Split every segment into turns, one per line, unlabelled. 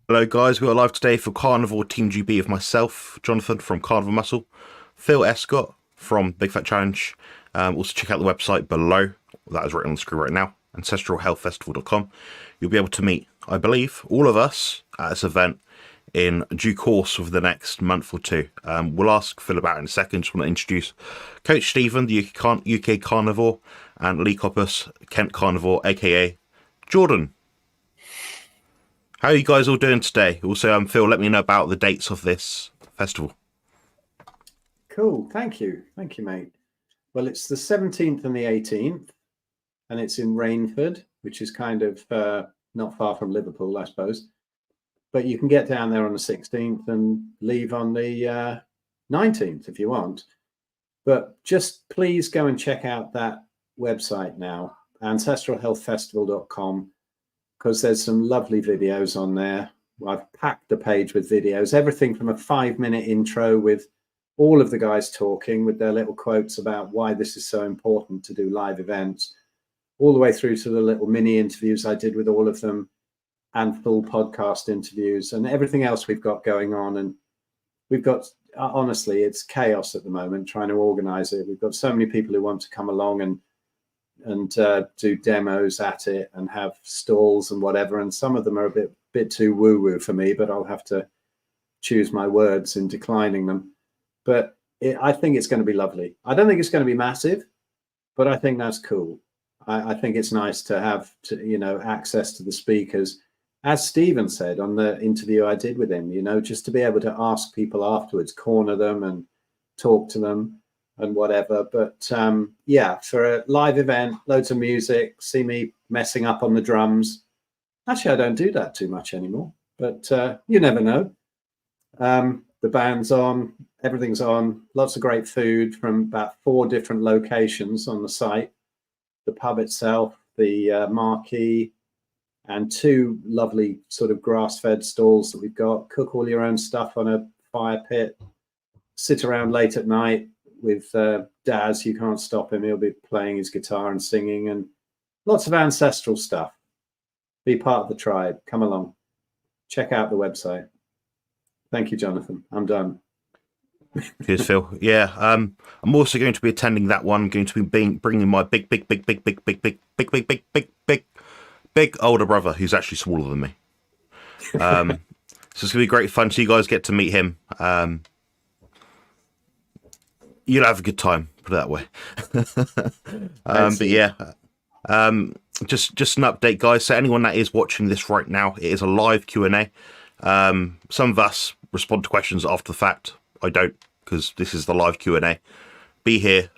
Hello, guys. We are live today for Carnivore Team GB of myself, Jonathan from Carnivore Muscle, Phil Escott from Big Fat Challenge. Also, check out the website below. That is written on the screen right now, ancestralhealthfestival.com. You'll be able to meet, I believe, all of us at this event in due course of the next month or two. We'll ask Phil about it in a second. Just want to introduce Coach Stephen, the UK Carnivore, and Lee Coppus, Kent Carnivore, aka Jordan. How are you guys all doing today? Also, Phil, let me know about the dates of this festival.
Cool. Thank you. Thank you, mate. Well, it's the 17th and the 18th, and it's in Rainford, which is kind of not far from Liverpool, I suppose. But you can get down there on the 16th and leave on the 19th if you want. But just please go and check out that website now, ancestralhealthfestival.com, because there's some lovely videos on there. I've packed the page with videos, everything from a 5-minute intro with all of the guys talking with their little quotes about why this is so important to do live events, all the way through to the little mini interviews I did with all of them, and full podcast interviews and everything else we've got going on. And we've got, honestly, it's chaos at the moment trying to organize it. We've got so many people who want to come along and do demos at it and have stalls and whatever. And some of them are a bit too woo-woo for me, but I'll have to choose my words in declining them. But I think it's going to be lovely. I don't think it's going to be massive, but I think that's cool. I think it's nice to have access to the speakers. As Stephen said on the interview I did with him, just to be able to ask people afterwards, corner them and talk to them and whatever. But yeah, for a live event, loads of music, see me messing up on the drums. Actually, I don't do that too much anymore, but you never know. The band's on, everything's on, lots of great food from about 4 different locations on the site. The pub itself, the marquee, and 2 lovely sort of grass-fed stalls that we've got. Cook all your own stuff on a fire pit, sit around late at night with Daz. You can't stop him. He'll be playing his guitar and singing, and lots of ancestral stuff. Be part of the tribe. Come along. Check out the website. Thank you, Jonathan. I'm done.
Cheers, Phil. Yeah, I'm also going to be attending that one. Going to be bringing my big older brother, who's actually smaller than me. So it's gonna be great fun. So you guys get to meet him. You'll have a good time. Put it that way. But yeah, just an update, guys. So anyone that is watching this right now, it is a live Q&A. Some of us respond to questions after the fact. I don't, because this is the live Q&A. Be here,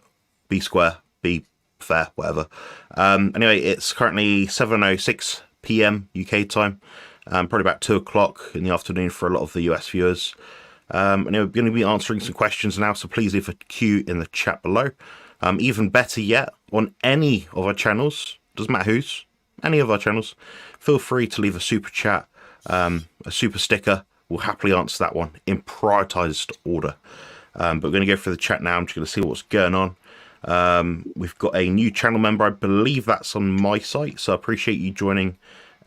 be square, be fair, whatever. Anyway, it's currently 7:06 p.m. UK time, probably about 2 o'clock in the afternoon for a lot of the US viewers. Anyway, we're going to be answering some questions now, so please leave a Q in the chat below. Even better yet, on any of our channels, doesn't matter whose, any of our channels, feel free to leave a super chat, a super sticker. We'll happily answer that one in prioritized order. But we're going to go through the chat now. I'm just going to see what's going on. We've got a new channel member. I believe that's on my site, so I appreciate you joining.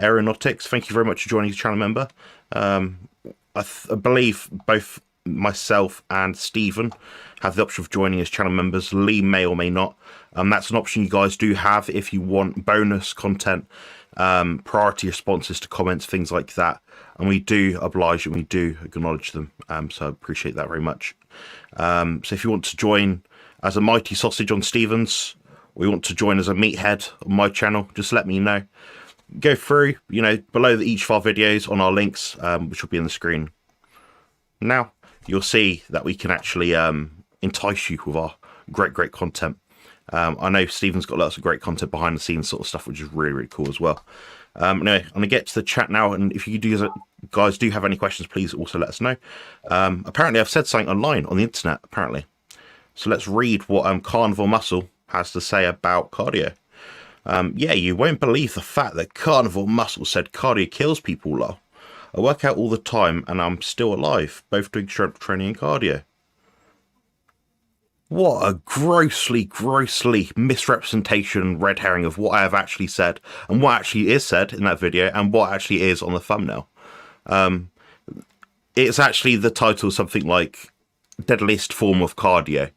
Aeronautics, thank you very much for joining as a channel member. I believe both myself and Stephen have the option of joining as channel members. Lee may or may not. That's an option you guys do have if you want bonus content, priority responses to comments, things like that. And we do oblige and we do acknowledge them. So I appreciate that very much. So if you want to join as a mighty sausage on Stephen's, or you want to join as a meathead on my channel, just let me know. Go through, below each of our videos on our links, which will be on the screen. Now, you'll see that we can actually entice you with our great content. I know Stephen's got lots of great content behind the scenes sort of stuff, which is really cool as well. Anyway, I'm going to get to the chat now, and if you guys do have any questions, please also let us know. Apparently, I've said something online on the internet, apparently. So let's read what Carnivore Muscle has to say about cardio. Yeah, you won't believe the fact that Carnivore Muscle said cardio kills people, lol. I work out all the time and I'm still alive, both doing strength training and cardio. What a grossly misrepresentation, red herring of what I have actually said, and what actually is said in that video, and what actually is on the thumbnail. It's actually the title something like deadliest form of cardio.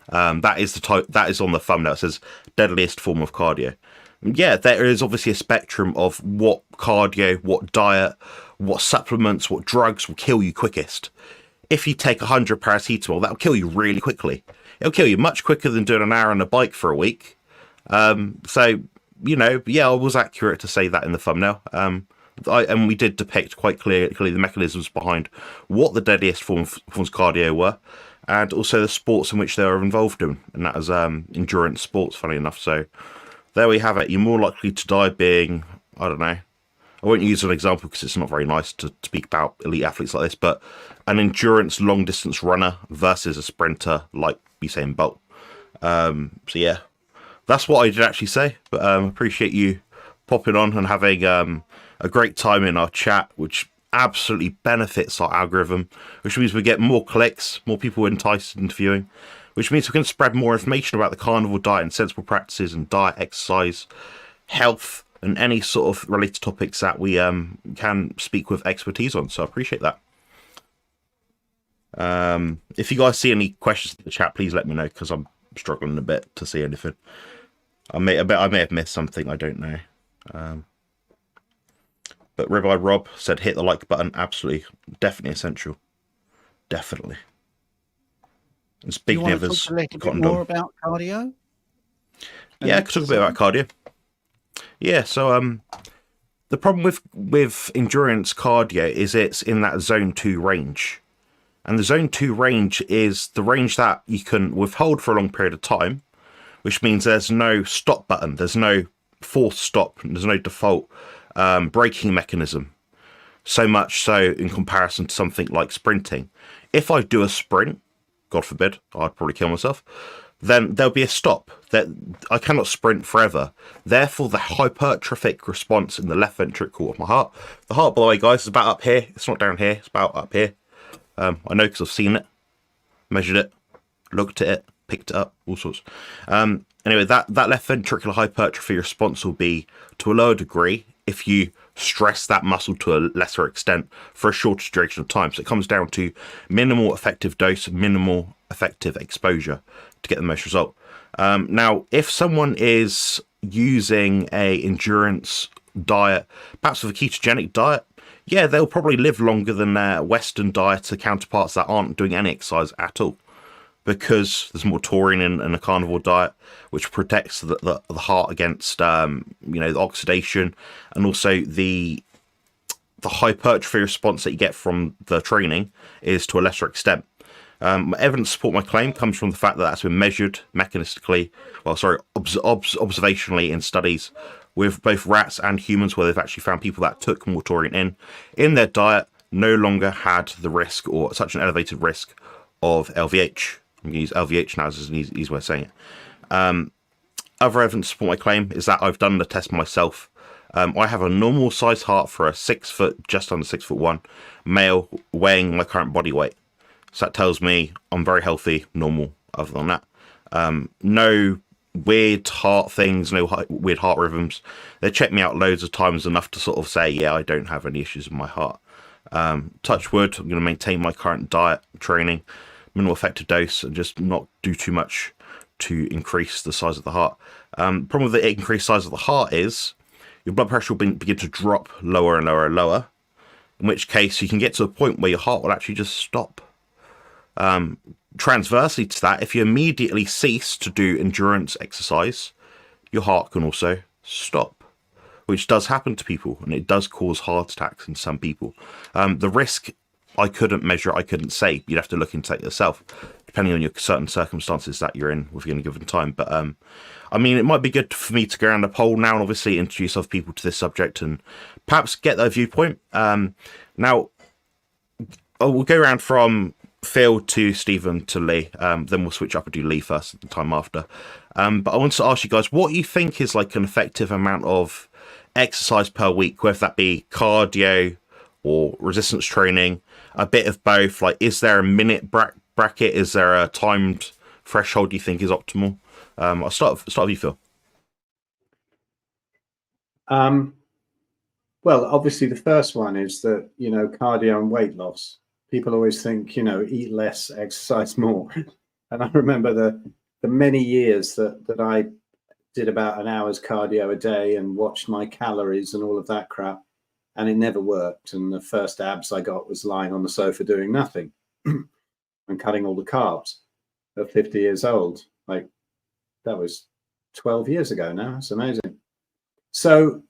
That is that is on the thumbnail. It says deadliest form of cardio. Yeah, there is obviously a spectrum of what cardio, what diet, what supplements, what drugs will kill you quickest. If you take 100 paracetamol, that'll kill you really quickly. It'll kill you much quicker than doing an hour on a bike for a week. So, you know, yeah, I was accurate to say that in the thumbnail. And we did depict quite clearly the mechanisms behind what the deadliest forms of cardio were, and also the sports in which they were involved in, and that was endurance sports, funny enough. So there we have it. You're more likely to die being, I don't know, I won't use an example because it's not very nice to speak about elite athletes like this, but an endurance long distance runner versus a sprinter like Usain Bolt. So yeah, that's what I did actually say, but appreciate you popping on and having a great time in our chat, which absolutely benefits our algorithm, which means we get more clicks, more people enticed into viewing, which means we can spread more information about the carnivore diet and sensible practices and diet, exercise, health, and any sort of related topics that we can speak with expertise on. So I appreciate that. If you guys see any questions in the chat, please let me know, because I'm struggling a bit to see anything. I may have missed something, I don't know. But Ribeye Rob said hit the like button. Absolutely, definitely essential. Definitely. It's big nivers.
Do you want to talk a little bit more about cardio?
Yeah, I could talk a bit about cardio. Yeah, so the problem with endurance cardio is it's in that zone 2 range. And the zone 2 range is the range that you can withhold for a long period of time, which means there's no stop button, there's no forced stop, there's no default braking mechanism. So much so in comparison to something like sprinting. If I do a sprint, God forbid, I'd probably kill myself, then there'll be a stop. That I cannot sprint forever. Therefore, the hypertrophic response in the left ventricle of my heart. The heart, by the way, guys, is about up here. It's not down here. It's about up here. I know because I've seen it, measured it, looked at it, picked it up, all sorts. Anyway, that left ventricular hypertrophy response will be to a lower degree if you stress that muscle to a lesser extent for a shorter duration of time. So it comes down to minimal effective dose, minimal effective exposure to get the most result. Now, if someone is using a endurance diet, perhaps with a ketogenic diet, yeah, they'll probably live longer than their Western dieter counterparts that aren't doing any exercise at all, because there's more taurine in a carnivore diet, which protects the heart against the oxidation, and also the hypertrophy response that you get from the training is to a lesser extent. Evidence to support my claim comes from the fact that that's been measured mechanistically, observationally in studies with both rats and humans, where they've actually found people that took more taurine in their diet no longer had the risk, or such an elevated risk, of LVH. I'm going to use LVH now as an easy way of saying it. Other evidence to support my claim is that I've done the test myself. I have a normal size heart for a 6 foot, just under 6'1" male, weighing my current body weight. So that tells me I'm very healthy, normal, other than that. No weird heart things, no weird heart rhythms. They checked me out loads of times, enough to sort of say, yeah, I don't have any issues with my heart. Touch wood, I'm going to maintain my current diet, training, minimal effective dose, and just not do too much to increase the size of the heart. Problem with the increased size of the heart is your blood pressure will begin to drop lower and lower and lower, in which case you can get to a point where your heart will actually just stop. Transversely to that, if you immediately cease to do endurance exercise, your heart can also stop, which does happen to people, and it does cause heart attacks in some people. The risk I couldn't measure, I couldn't say. You'd have to look into it yourself, depending on your certain circumstances that you're in within a given time. But I mean, it might be good for me to go around a poll now and obviously introduce other people to this subject and perhaps get their viewpoint. Now, we'll go around from Phil to Stephen to Lee, then we'll switch up and do Lee first the time after. But I want to ask you guys, what you think is like an effective amount of exercise per week, whether that be cardio or resistance training, a bit of both. Like, is there a minute bracket? Is there a timed threshold you think is optimal? I'll start with you, Phil.
Well, obviously the first one is that, you know, cardio and weight loss. People always think, you know, eat less, exercise more. And I remember the many years that I did about an hour's cardio a day and watched my calories and all of that crap, and it never worked. And the first abs I got was lying on the sofa doing nothing and cutting all the carbs at 50 years old. Like, that was 12 years ago now. It's amazing. So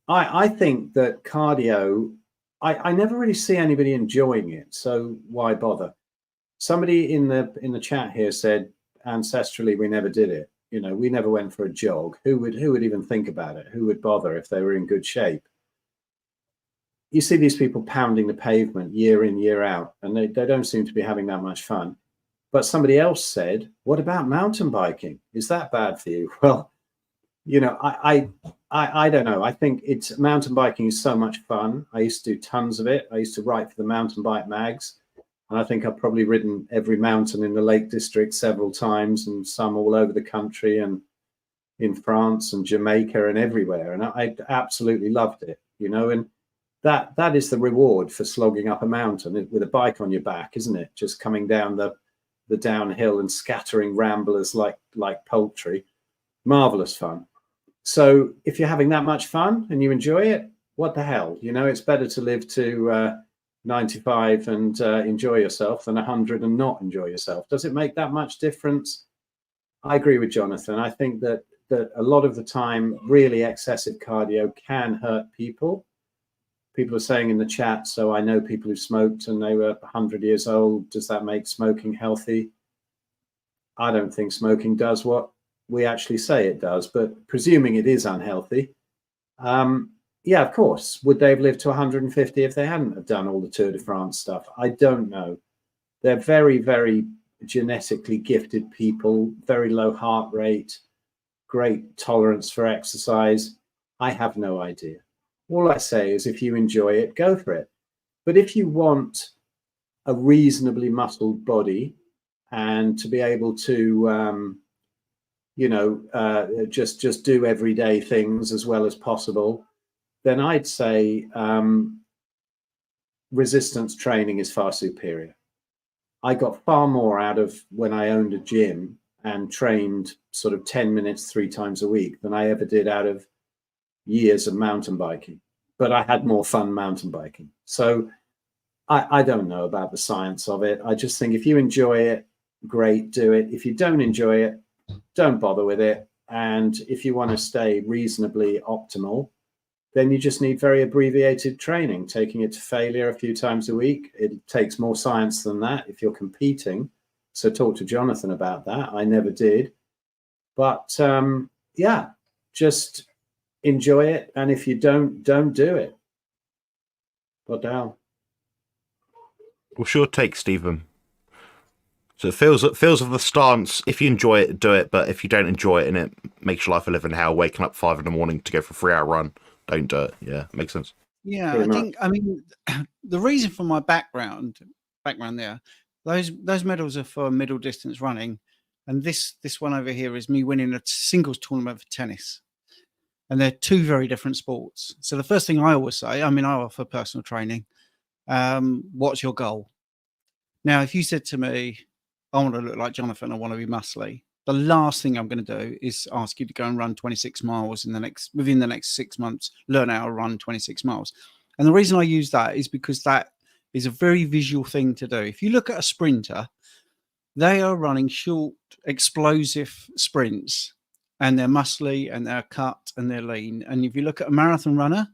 I think that cardio, I never really see anybody enjoying it. So why bother? Somebody in the chat here said, ancestrally, we never did it. You know, we never went for a jog. Who would even think about it? Who would bother if they were in good shape? You see these people pounding the pavement year in, year out, and they don't seem to be having that much fun. But somebody else said, what about mountain biking? Is that bad for you? Well, you know, I don't know. I think it's mountain biking is so much fun. I used to do tons of it. I used to write for the mountain bike mags. And I think I've probably ridden every mountain in the Lake District several times, and some all over the country and in France and Jamaica and everywhere. And I absolutely loved it, you know, and that is the reward for slogging up a mountain with a bike on your back, isn't it? Just coming down the downhill and scattering ramblers like poultry. Marvelous fun. So if you're having that much fun and you enjoy it, what the hell? You know, it's better to live to 95 and enjoy yourself than 100 and not enjoy yourself. Does it make that much difference? I agree with Jonathan. I think that a lot of the time, really excessive cardio can hurt people. People are saying in the chat, so I know people who smoked and they were 100 years old. Does that make smoking healthy? I don't think smoking does what we actually say it does, but presuming it is unhealthy, yeah, of course. Would they have lived to 150 if they hadn't have done all the Tour de France stuff? I don't know. They're very, very genetically gifted people, very low heart rate, great tolerance for exercise. I have no idea. All I say is if you enjoy it, go for it. But if you want a reasonably muscled body and to be able to, you know, just do everyday things as well as possible, then I'd say resistance training is far superior. I got far more out of when I owned a gym and trained sort of 10 minutes 3 times a week than I ever did out of years of mountain biking. But I had more fun mountain biking. So I don't know about the science of it. I just think if you enjoy it, great, do it. If you don't enjoy it, don't bother with it. And if you want to stay reasonably optimal, then you just need very abbreviated training, taking it to failure a few times a week. It takes more science than that if you're competing. So talk to Jonathan about that. I never did. But yeah, just enjoy it. And if you don't do it. What the hell?
What's your take, Stephen? So it feels of the stance, if you enjoy it, do it. But if you don't enjoy it and it makes your life a living hell, waking up 5 a.m. to go for a 3-hour run, don't do it. Yeah, makes sense.
Yeah, I mean, the reason for my background there, those medals are for middle distance running, and this one over here is me winning a singles tournament for tennis, and they're 2 very different sports. So the first thing I always say, I mean, I offer personal training. What's your goal? Now, if you said to me, I want to look like Jonathan, I want to be muscly, the last thing I'm going to do is ask you to go and run 26 miles within the next 6 months, learn how to run 26 miles. And the reason I use that is because that is a very visual thing to do. If you look at a sprinter, they are running short, explosive sprints, and they're muscly and they're cut and they're lean. And if you look at a marathon runner,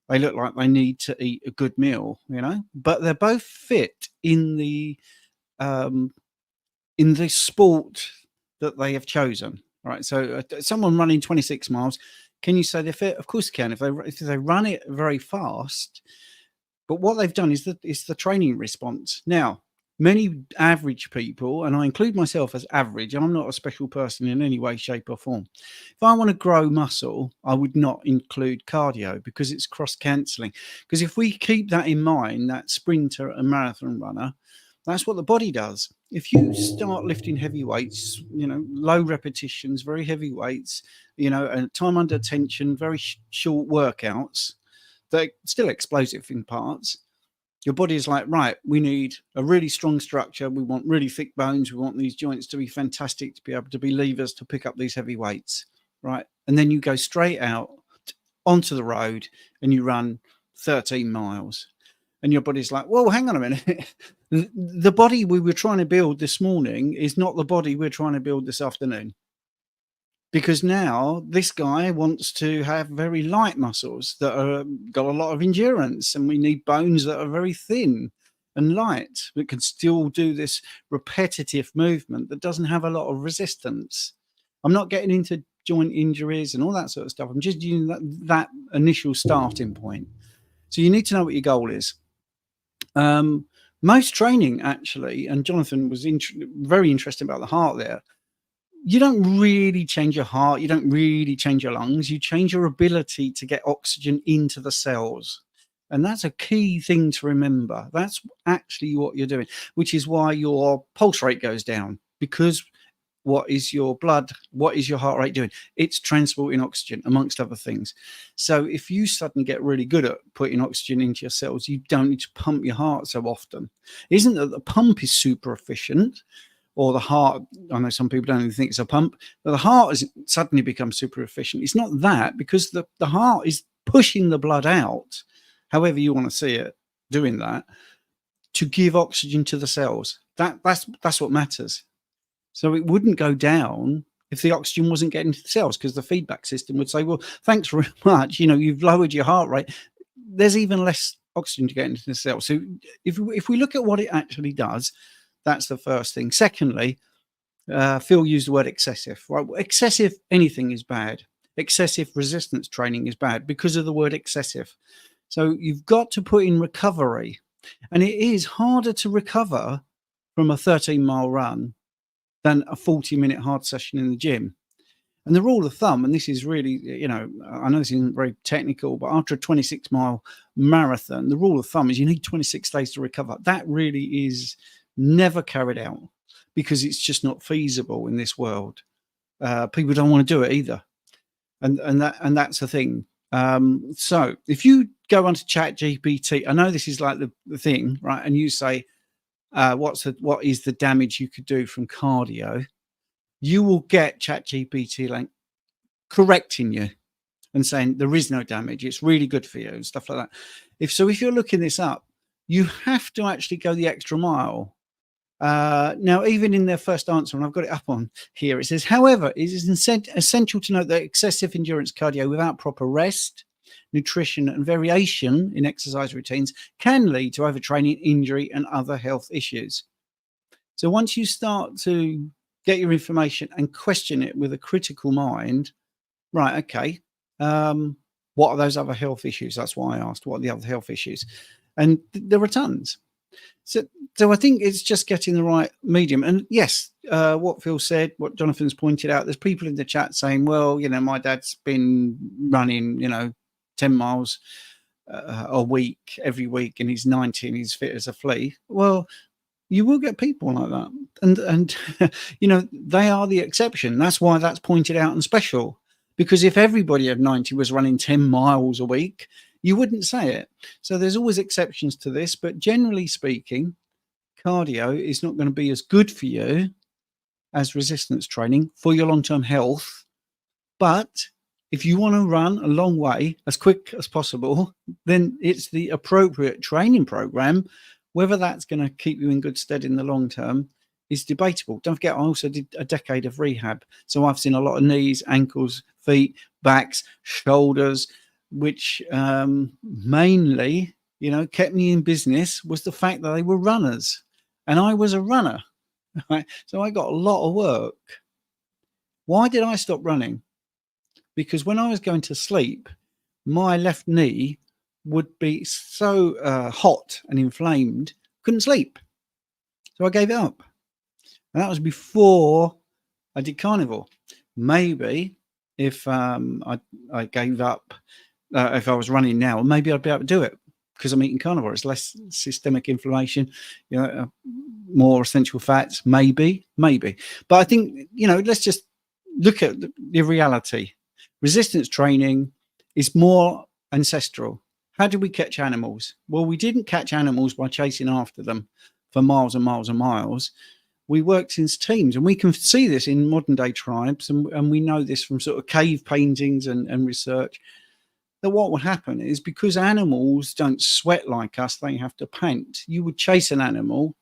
they look like they need to eat a good meal, you know, but they're both fit in the sport that they have chosen, right? So someone running 26 miles, can you say they're fit? Of course you can. If they run it very fast, but what they've done is the training response. Now, many average people, and I include myself as average, I'm not a special person in any way, shape or form. If I want to grow muscle, I would not include cardio because it's cross-cancelling. Because if we keep that in mind, that sprinter and marathon runner, that's what the body does. If you start lifting heavy weights, you know, low repetitions, very heavy weights, you know, and time under tension, very short workouts, they're still explosive in parts. Your body is like, right, we need a really strong structure. We want really thick bones. We want these joints to be fantastic, to be able to be levers to pick up these heavy weights, right? And then you go straight out onto the road and you run 13 miles. And your body's like, whoa, hang on a minute. The body we were trying to build this morning is not the body we're trying to build this afternoon. Because now this guy wants to have very light muscles that are got a lot of endurance, and we need bones that are very thin and light that can still do this repetitive movement that doesn't have a lot of resistance. I'm not getting into joint injuries and all that sort of stuff. I'm just using that initial starting point. So you need to know what your goal is. Most training, actually, and Jonathan was very interested about the heart there. You don't really change your heart. You don't really change your lungs. You change your ability to get oxygen into the cells. And that's a key thing to remember. That's actually what you're doing, which is why your pulse rate goes down, because what is your blood, what is your heart rate doing? It's transporting oxygen, amongst other things. So if you suddenly get really good at putting oxygen into your cells, you don't need to pump your heart so often. It isn't that the pump is super efficient, or the heart, I know some people don't even think it's a pump, but the heart has suddenly become super efficient. It's not that, because the heart is pushing the blood out, however you want to see it, doing that, to give oxygen to the cells. That's what matters. So it wouldn't go down if the oxygen wasn't getting to the cells, because the feedback system would say, well, thanks very much, you've lowered your heart rate. There's even less oxygen to get into the cells. So if we look at what it actually does, that's the first thing. Secondly, Phil used the word excessive. Right? Excessive anything is bad. Excessive resistance training is bad because of the word excessive. So you've got to put in recovery. And it is harder to recover from a 13-mile run than a 40-minute hard session in the gym. And the rule of thumb, and this is really, I know this isn't very technical, but after a 26-mile marathon, the rule of thumb is you need 26 days to recover. That really is never carried out because it's just not feasible in this world. People don't want to do it either, and that's the thing. So if you go onto ChatGPT, I know this is like the thing, right? And you say, what is the damage you could do from cardio? You will get ChatGPT like correcting you and saying there is no damage. It's really good for you and stuff like that. If you're looking this up, you have to actually go the extra mile. Now, even in their first answer, and I've got it up on here, it says, however, it is essential to note that excessive endurance cardio without proper rest, nutrition, and variation in exercise routines can lead to overtraining, injury, and other health issues. So once you start to get your information and question it with a critical mind, right, okay, what are those other health issues? That's why I asked, what are the other health issues? And there are tons. So I think it's just getting the right medium. And yes, what Phil said, what Jonathan's pointed out, there's people in the chat saying, well, my dad's been running, 10 miles a week, every week, and he's 90 and he's fit as a flea. Well, you will get people like that. And they are the exception. That's why that's pointed out and special. Because if everybody at 90 was running 10 miles a week, you wouldn't say it. So there's always exceptions to this, but generally speaking, cardio is not going to be as good for you as resistance training for your long-term health. But if you want to run a long way as quick as possible, then it's the appropriate training program. Whether that's going to keep you in good stead in the long term is debatable. Don't forget, I also did a decade of rehab. So I've seen a lot of knees, ankles, feet, backs, shoulders, which mainly, kept me in business was the fact that they were runners and I was a runner. Right? So I got a lot of work. Why did I stop running? Because when I was going to sleep, my left knee would be so hot and inflamed, couldn't sleep. So I gave it up. And that was before I did Carnivore. Maybe if I gave up, if I was running now, maybe I'd be able to do it because I'm eating Carnivore. It's less systemic inflammation, more essential fats, maybe. But I think, let's just look at the reality. Resistance training is more ancestral. How did we catch animals? Well, we didn't catch animals by chasing after them for miles and miles and miles. We worked in teams, and we can see this in modern day tribes, and we know this from sort of cave paintings and research, that what would happen is, because animals don't sweat like us, they have to pant. You would chase an animal,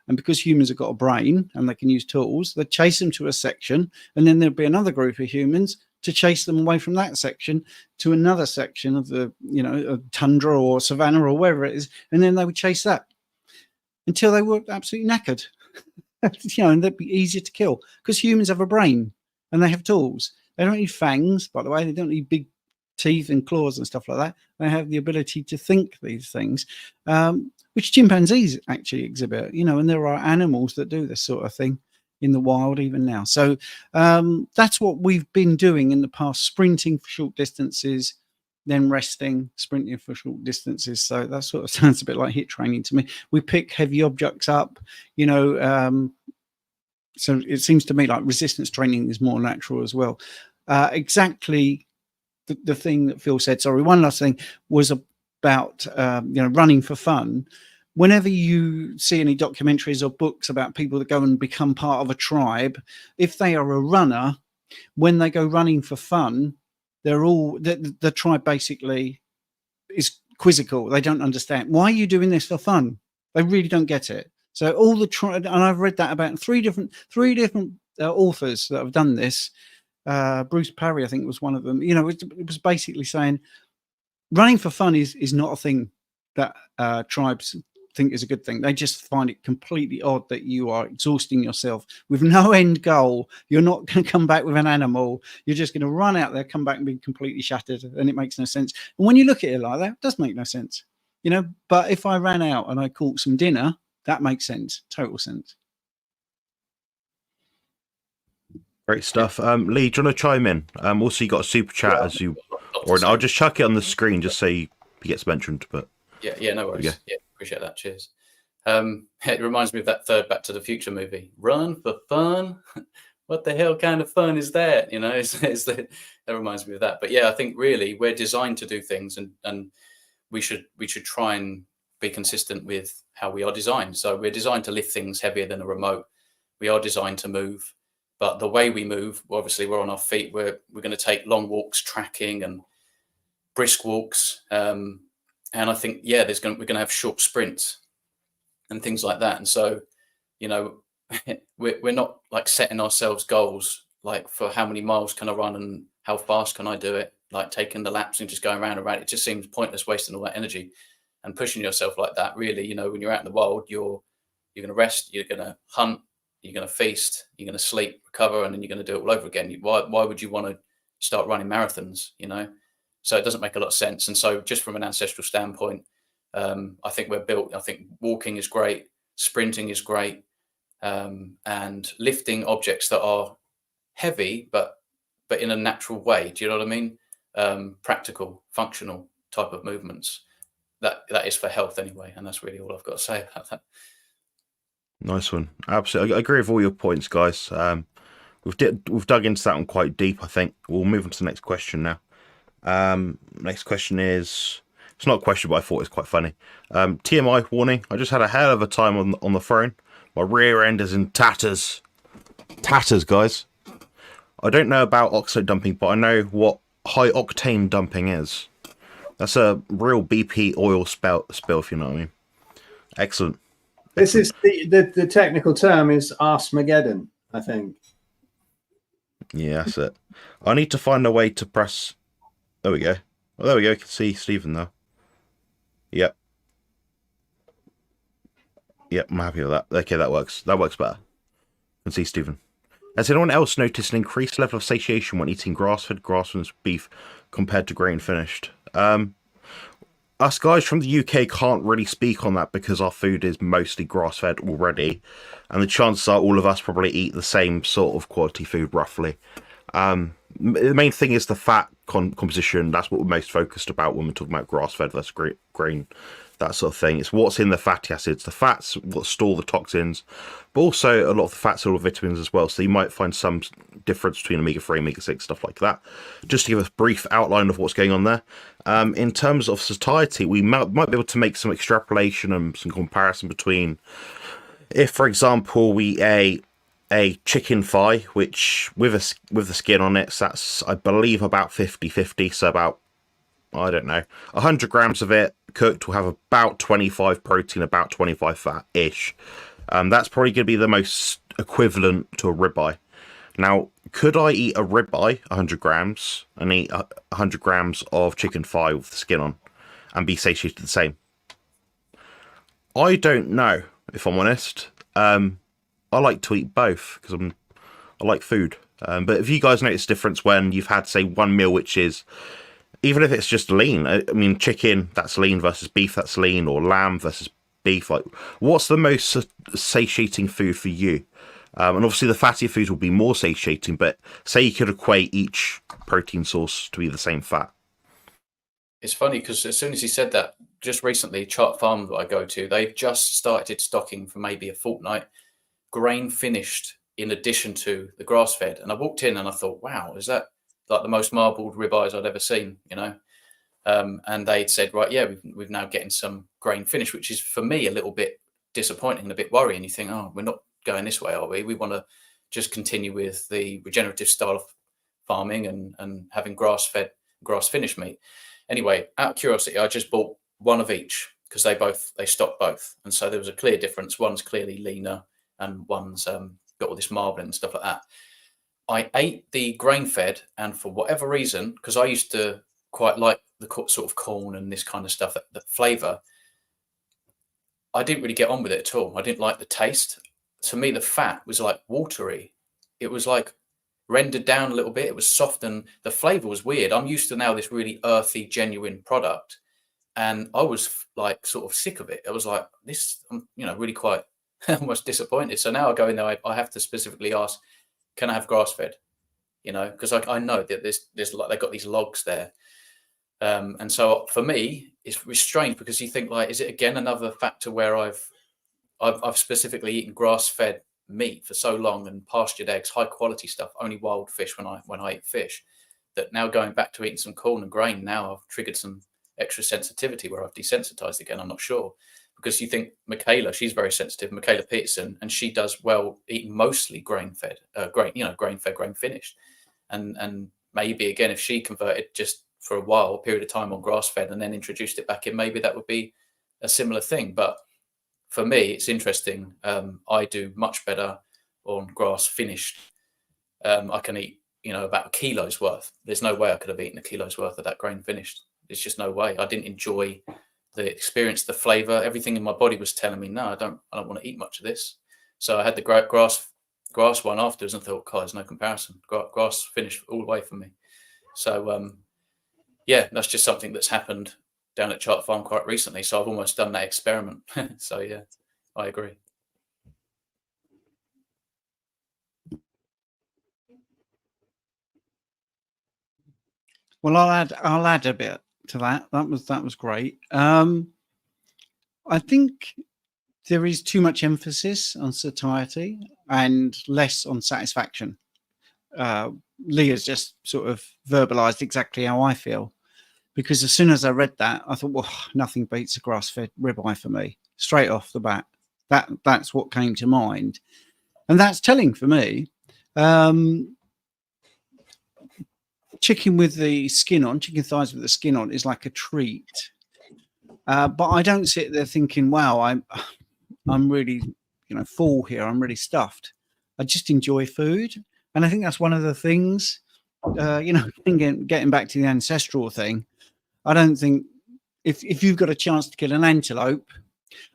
and because humans have got a brain and they can use tools, they'd chase them to a section, and then there'd be another group of humans to chase them away from that section to another section of the, tundra or savannah or wherever it is, and then they would chase that until they were absolutely knackered. And they'd be easier to kill because humans have a brain and they have tools. They don't need fangs, by the way. They don't need big teeth and claws and stuff like that. They have the ability to think these things, which chimpanzees actually exhibit, and there are animals that do this sort of thing in the wild even now. So that's what we've been doing in the past, sprinting for short distances, then resting, sprinting for short distances. So that sort of sounds a bit like HIIT training to me. We pick heavy objects up, so it seems to me like resistance training is more natural as well. Exactly the thing that Phil said, sorry, one last thing was about, running for fun. Whenever you see any documentaries or books about people that go and become part of a tribe, if they are a runner, when they go running for fun, they're all, the tribe basically is quizzical. They don't understand. Why are you doing this for fun? They really don't get it. So all the tribe, and I've read that about three different authors that have done this. Bruce Parry, I think, was one of them. It was basically saying running for fun is not a thing that tribes think is a good thing. They just find it completely odd that you are exhausting yourself with no end goal. You're not going to come back with an animal. You're just going to run out there, come back and be completely shattered, and it makes no sense. And when you look at it like that, it does make no sense, But if I ran out and I caught some dinner, that makes sense, total sense.
Great stuff. Lee, do you want to chime in? Also, you got a super chat I'll just chuck it on the screen just so he gets mentioned. But
yeah, no worries. Yeah, appreciate that. Cheers. It reminds me of that third Back to the Future movie. Run for fun. What the hell kind of fun is that? That reminds me of that. But yeah, I think really we're designed to do things, and we should try and be consistent with how we are designed. So we're designed to lift things heavier than a remote. We are designed to move. But the way we move, obviously, we're on our feet. We're going to take long walks, tracking, and brisk walks. And I think, we're going to have short sprints and things like that. And so, we're not like setting ourselves goals like for how many miles can I run and how fast can I do it, like taking the laps and just going around and around. It just seems pointless, wasting all that energy and pushing yourself like that. Really, when you're out in the wild, you're going to rest, you're going to hunt, you're going to feast, you're going to sleep, recover, and then you're going to do it all over again. Why would you want to start running marathons, So it doesn't make a lot of sense. And so just from an ancestral standpoint, I think we're built, I think walking is great, sprinting is great, and lifting objects that are heavy, but in a natural way. Do you know what I mean? Practical, functional type of movements. That is for health anyway. And that's really all I've got to say about that.
Nice one. Absolutely. I agree with all your points, guys. We've dug into that one quite deep, I think. We'll move on to the next question now. Next question is, it's not a question, but I thought it was quite funny. TMI warning. I just had a hell of a time on the throne. My rear end is in tatters. Tatters, guys. I don't know about oxo dumping, but I know what high octane dumping is. That's a real BP oil spill, if you know what I mean. Excellent.
This is the technical term is Armageddon, I think.
Yeah, that's it. I need to find a way to press. There we go. Oh, there we go. You can see Stephen now. Yep. Yep, I'm happy with that. Okay, that works. That works better. I can see Stephen. Has anyone else noticed an increased level of satiation when eating grass-fed, grass-finished beef compared to grain-finished? Us guys from the UK can't really speak on that because our food is mostly grass-fed already, and the chances are all of us probably eat the same sort of quality food roughly. The main thing is the fat composition. That's what we're most focused about when we're talking about grass-fed versus grain. that sort of thing. It's what's in the fatty acids. The fats what store the toxins, but also a lot of the fats are all vitamins as well. So you might find some difference between omega-3, omega-6, stuff like that. Just to give a brief outline of what's going on there. In terms of satiety, we might be able to make some extrapolation and some comparison between, if, for example, we ate a chicken thigh, which with the skin on it, so that's, I believe, about 50-50, so about, I don't know, 100 grams of it cooked will have about 25 protein, about 25 fat-ish. That's probably going to be the most equivalent to a ribeye. Now, could I eat a ribeye, 100 grams, and eat 100 grams of chicken thigh with the skin on, and be satiated the same? I don't know, if I'm honest. I like to eat both because I like food. But if you guys notice a difference when you've had, say, one meal which is, even if it's just lean, I mean, chicken, that's lean versus beef, that's lean, or lamb versus beef, like, what's the most satiating food for you? And obviously the fattier foods will be more satiating, but say you could equate each protein source to be the same fat.
It's funny because as soon as he said that, just recently, Chart Farm that I go to, they've just started stocking for maybe a fortnight grain finished in addition to the grass fed. And I walked in and I thought, wow, is that like the most marbled ribeyes I'd ever seen, you know? And they'd said, right, yeah, we've now getting some grain finished, which is for me a little bit disappointing and a bit worrying. You think, oh, we're not going this way, are we? We want to just continue with the regenerative style of farming and having grass fed, grass finished meat. Anyway, out of curiosity, I just bought one of each because they stock both. And so there was a clear difference. One's clearly leaner and one's got all this marbling and stuff like that. I ate the grain fed, and for whatever reason, because I used to quite like the sort of corn and this kind of stuff, that flavor, I didn't really get on with it at all. I didn't like the taste. To me, the fat was like watery. It was like rendered down a little bit. It was soft and the flavor was weird. I'm used to now this really earthy, genuine product. And I was like sort of sick of it. I was like, this, I'm, really quite almost disappointed. So now I go in there, I have to specifically ask, can I have grass fed? Because I know that there's like, they've got these logs there. And so for me, it's strange because you think, like, is it again another factor where I've specifically eaten grass fed meat for so long and pastured eggs, high quality stuff, only wild fish when I eat fish, that now going back to eating some corn and grain, now I've triggered some extra sensitivity where I've desensitized again. I'm not sure, because you think Michaela, she's very sensitive, Michaela Peterson, and she does well eating mostly grain fed, grain fed, grain finished. And maybe again, if she converted just for a while, a period of time on grass fed and then introduced it back in, maybe that would be a similar thing. But for me, it's interesting. I do much better on grass finished. I can eat, about a kilo's worth. There's no way I could have eaten a kilo's worth of that grain finished. There's just no way. I didn't enjoy the experience, the flavor. Everything in my body was telling me, no, I don't want to eat much of this. So I had the grass one afterwards and thought, God, there's no comparison. Grass finished all the way for me. So yeah, that's just something that's happened down at Chart Farm quite recently. So I've almost done that experiment. So yeah, I agree.
Well, I'll add a bit to that. That was great. I think there is too much emphasis on satiety and less on satisfaction. Leah's just sort of verbalized exactly how I feel, because as soon as I read that, I thought, well, nothing beats a grass-fed ribeye for me straight off the bat. That's what came to mind, and that's telling for me. Chicken with the skin on, chicken thighs with the skin on, is like a treat. But I don't sit there thinking, wow, I'm really, full here. I'm really stuffed. I just enjoy food. And I think that's one of the things, getting back to the ancestral thing, I don't think if you've got a chance to kill an antelope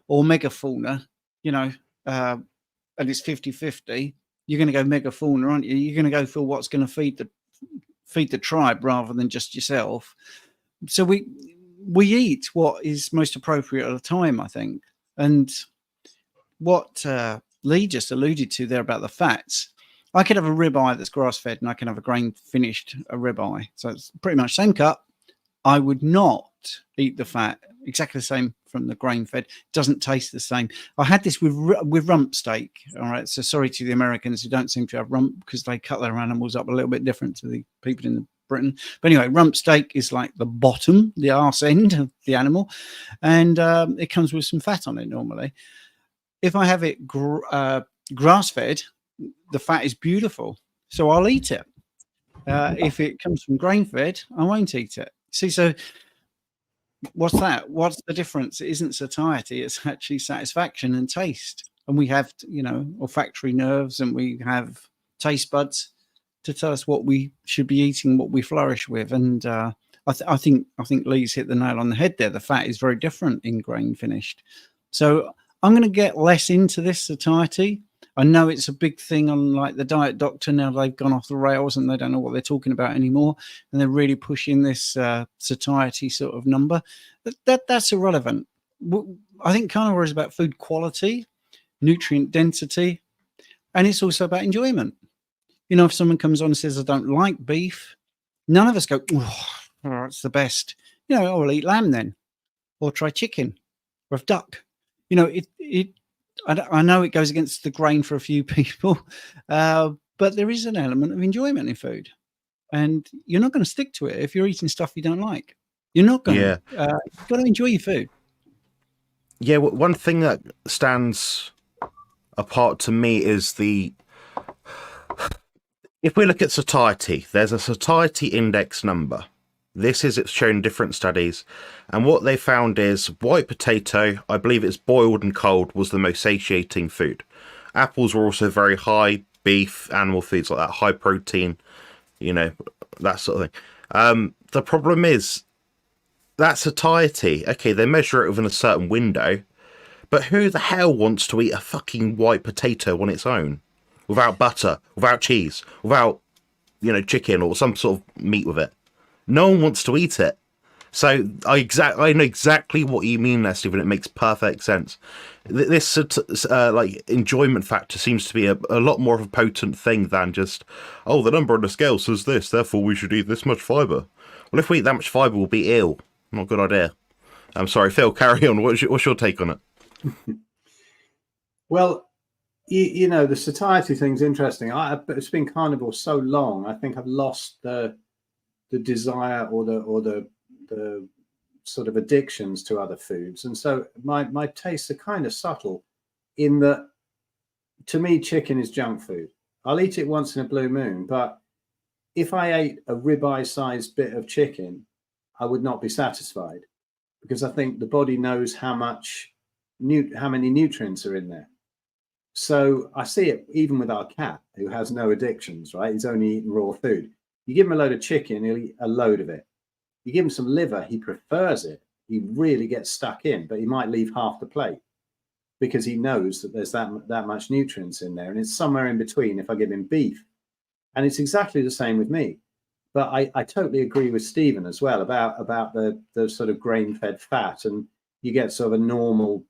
or megafauna, and it's 50-50, you're going to go megafauna, aren't you? You're going to go for what's going to feed the tribe rather than just yourself. So we eat what is most appropriate at the time, I think. And what Lee just alluded to there about the fats, I could have a ribeye that's grass fed and I can have a grain finished ribeye. So it's pretty much same cut, I would not eat the fat exactly the same from the grain fed. Doesn't taste the same. I had this with rump steak. All right, so sorry to the Americans who don't seem to have rump, because they cut their animals up a little bit different to the people in Britain. But anyway, rump steak is like the bottom, the arse end of the animal, and it comes with some fat on it normally. If I have it grass fed, the fat is beautiful, so I'll eat it. If it comes from grain fed, I won't eat it. See, so what's that? What's the difference? It isn't satiety, it's actually satisfaction and taste. And we have, olfactory nerves, and we have taste buds to tell us what we should be eating, what we flourish with. And I think Lee's hit the nail on the head there. The fat is very different in grain finished. So I'm going to get less into this satiety. I know it's a big thing on like the Diet Doctor now. They've gone off the rails and they don't know what they're talking about anymore, and they're really pushing this satiety sort of number. That's irrelevant. I think carnivore is about food quality, nutrient density, and it's also about enjoyment. If someone comes on and says, I don't like beef, none of us go, oh, it's the best. I'll eat lamb then, or try chicken, or duck. I know it goes against the grain for a few people, but there is an element of enjoyment in food, and you're not going to stick to it if you're eating stuff you don't like. You're not going to. You've got to enjoy your food.
Yeah, one thing that stands apart to me is if we look at satiety, there's a satiety index number. It's shown in different studies, and what they found is white potato, I believe it's boiled and cold, was the most satiating food. Apples were also very high, beef, animal foods like that, high protein, that sort of thing. The problem is that satiety, okay, they measure it within a certain window, but who the hell wants to eat a fucking white potato on its own? Without butter, without cheese, without, chicken or some sort of meat with it? No one wants to eat it. So I know exactly what you mean there, Stephen. It makes perfect sense. This enjoyment factor seems to be a lot more of a potent thing than just, oh, the number on the scale says this, therefore we should eat this much fibre. Well, if we eat that much fibre, we'll be ill. Not a good idea. I'm sorry, Phil, carry on. What's your take on it?
Well, the satiety thing's interesting. It's been carnivore so long, I think I've lost the desire or the sort of addictions to other foods, and so my tastes are kind of subtle in that, to me, chicken is junk food. I'll eat it once in a blue moon, but if I ate a ribeye sized bit of chicken, I would not be satisfied, because I think the body knows how many nutrients are in there. So I see it even with our cat, who has no addictions, right? He's only eating raw food. You give him a load of chicken, he'll eat a load of it. You give him some liver, he prefers it. He really gets stuck in, but he might leave half the plate because he knows that there's that much nutrients in there. And it's somewhere in between if I give him beef. And it's exactly the same with me. But I totally agree with Stephen as well about the sort of grain-fed fat. And you get sort of a normal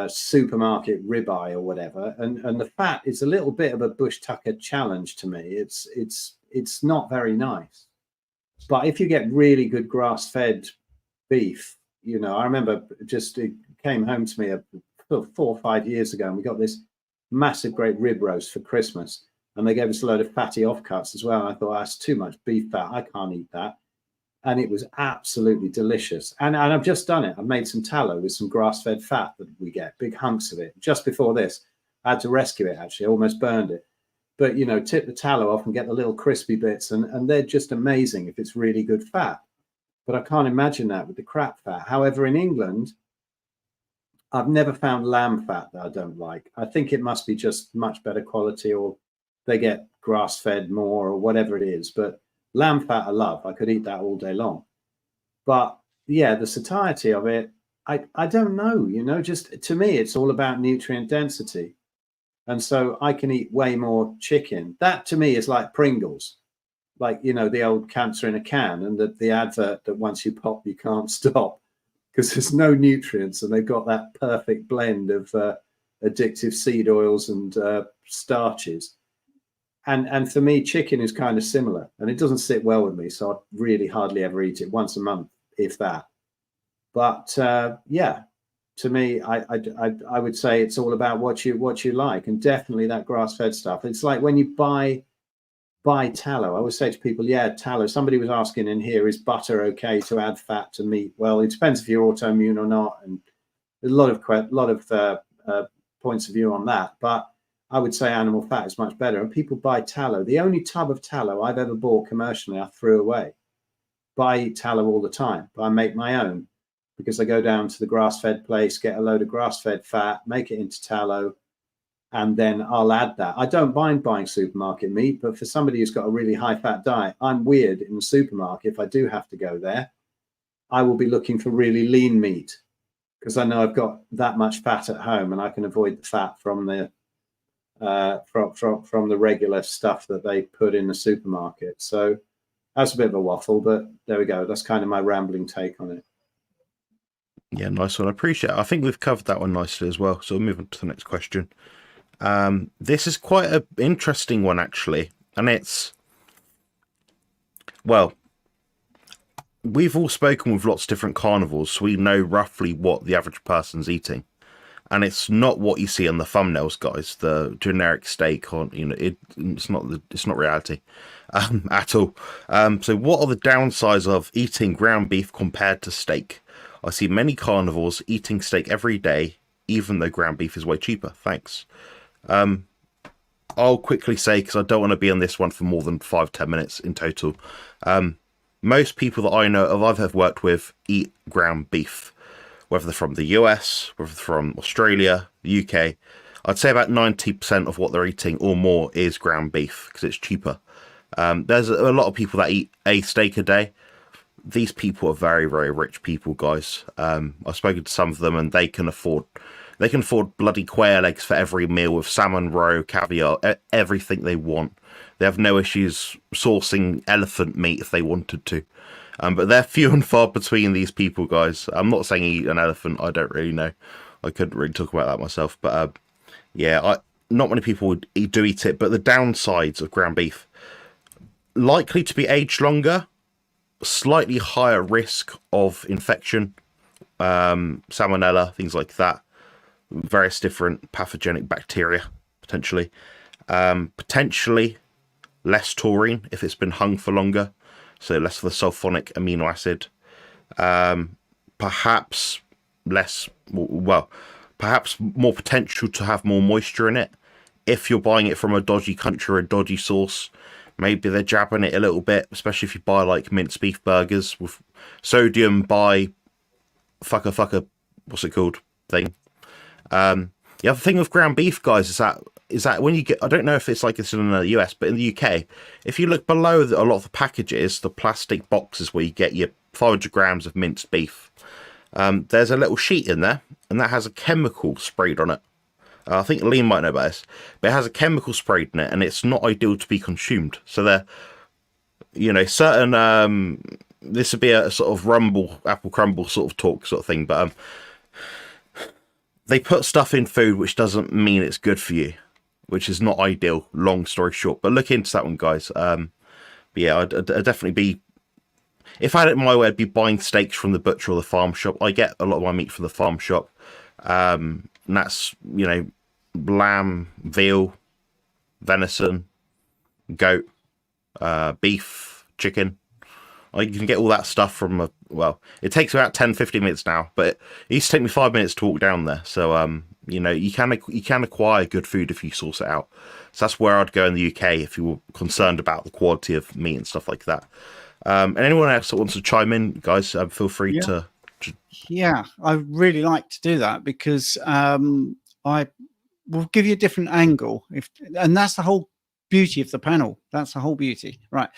supermarket ribeye or whatever. And the fat is a little bit of a Bush Tucker challenge to me. It's not very nice. But if you get really good grass-fed beef, I remember it came home to me 4 or 5 years ago, and we got this massive great rib roast for Christmas, and they gave us a load of fatty offcuts as well. And I thought, that's too much beef fat. I can't eat that. And it was absolutely delicious. And I've just done it. I've made some tallow with some grass-fed fat that we get, big hunks of it. Just before this, I had to rescue it, actually. I almost burned it. But, tip the tallow off and get the little crispy bits. And they're just amazing if it's really good fat. But I can't imagine that with the crap fat. However, in England, I've never found lamb fat that I don't like. I think it must be just much better quality, or they get grass-fed more, or whatever it is. But lamb fat I love. I could eat that all day long. But, yeah, the satiety of it, I don't know. Just to me, it's all about nutrient density. And so I can eat way more chicken. That to me is like Pringles, like, the old cancer in a can, and the advert that once you pop, you can't stop, because there's no nutrients, and they've got that perfect blend of addictive seed oils and starches. And for me, chicken is kind of similar, and it doesn't sit well with me, so I really hardly ever eat it, once a month, if that. But yeah, to me, I would say it's all about what you like, and definitely that grass-fed stuff. It's like when you buy tallow. I always say to people, yeah, tallow. Somebody was asking in here, is butter okay to add fat to meat? Well, it depends if you're autoimmune or not, and there's a lot of points of view on that. But I would say animal fat is much better. And people buy tallow. The only tub of tallow I've ever bought commercially, I threw away. But I eat tallow all the time, but I make my own, because I go down to the grass-fed place, get a load of grass-fed fat, make it into tallow, and then I'll add that. I don't mind buying supermarket meat, but for somebody who's got a really high-fat diet, I'm weird in the supermarket. If I do have to go there, I will be looking for really lean meat, because I know I've got that much fat at home, and I can avoid the fat from the from the regular stuff that they put in the supermarket. So that's a bit of a waffle, but there we go. That's kind of my rambling take on it.
Yeah, nice one. I appreciate it. I think we've covered that one nicely as well. So we'll move on to the next question. This is quite an interesting one, actually. And it's, well, we've all spoken with lots of different carnivores, so we know roughly what the average person's eating. And it's not what you see on the thumbnails, guys. The generic steak, on it's not reality at all. So what are the downsides of eating ground beef compared to steak? I see many carnivores eating steak every day, even though ground beef is way cheaper. Thanks. I'll quickly say, because I don't want to be on this one for more than 5-10 minutes in total. Most people that I know of, I've worked with, eat ground beef. Whether they're from the US, whether they're from Australia, the UK, I'd say about 90% of what they're eating or more is ground beef, because it's cheaper. There's a lot of people that eat a steak a day. These people are very, very rich people, guys. I've spoken to some of them, and they can afford bloody quail eggs for every meal, with salmon roe, caviar, everything they want. They have no issues sourcing elephant meat if they wanted to. But they're few and far between, these people, guys. I'm not saying eat an elephant. I don't really know. I couldn't really talk about that myself. But yeah, not many people do eat it. But the downsides of ground beef: likely to be aged longer, slightly higher risk of infection, salmonella, things like that, various different pathogenic bacteria, potentially. Potentially less taurine if it's been hung for longer. So less of the sulfonic amino acid, perhaps perhaps more potential to have more moisture in it. If you're buying it from a dodgy country or a dodgy source, maybe they're jabbing it a little bit, especially if you buy like minced beef burgers with sodium by fucker, what's it called, thing. The other thing with ground beef, guys, is that when you get, I don't know if it's like this in the US, but in the UK, if you look below a lot of the packages, the plastic boxes where you get your 500 grams of minced beef, there's a little sheet in there, and that has a chemical sprayed on it. I think Liam might know about this, but it has a chemical sprayed in it, and it's not ideal to be consumed. So they're, certain, this would be a sort of apple crumble sort of talk sort of thing, but they put stuff in food which doesn't mean it's good for you, which is not ideal, long story short. But look into that one, guys. But yeah, I'd definitely be, if I had it my way, I'd be buying steaks from the butcher or the farm shop. I get a lot of my meat from the farm shop. And that's, lamb, veal, venison, goat, beef, chicken. You can get all that stuff from it takes about 10-15 minutes now, but it used to take me 5 minutes to walk down there. So, you can acquire good food if you source it out. So that's where I'd go in the UK if you were concerned about the quality of meat and stuff like that. And anyone else that wants to chime in, guys, feel free to.
Yeah, I really like to do that, because I will give you a different angle, and that's the whole beauty of the panel. That's the whole beauty, right?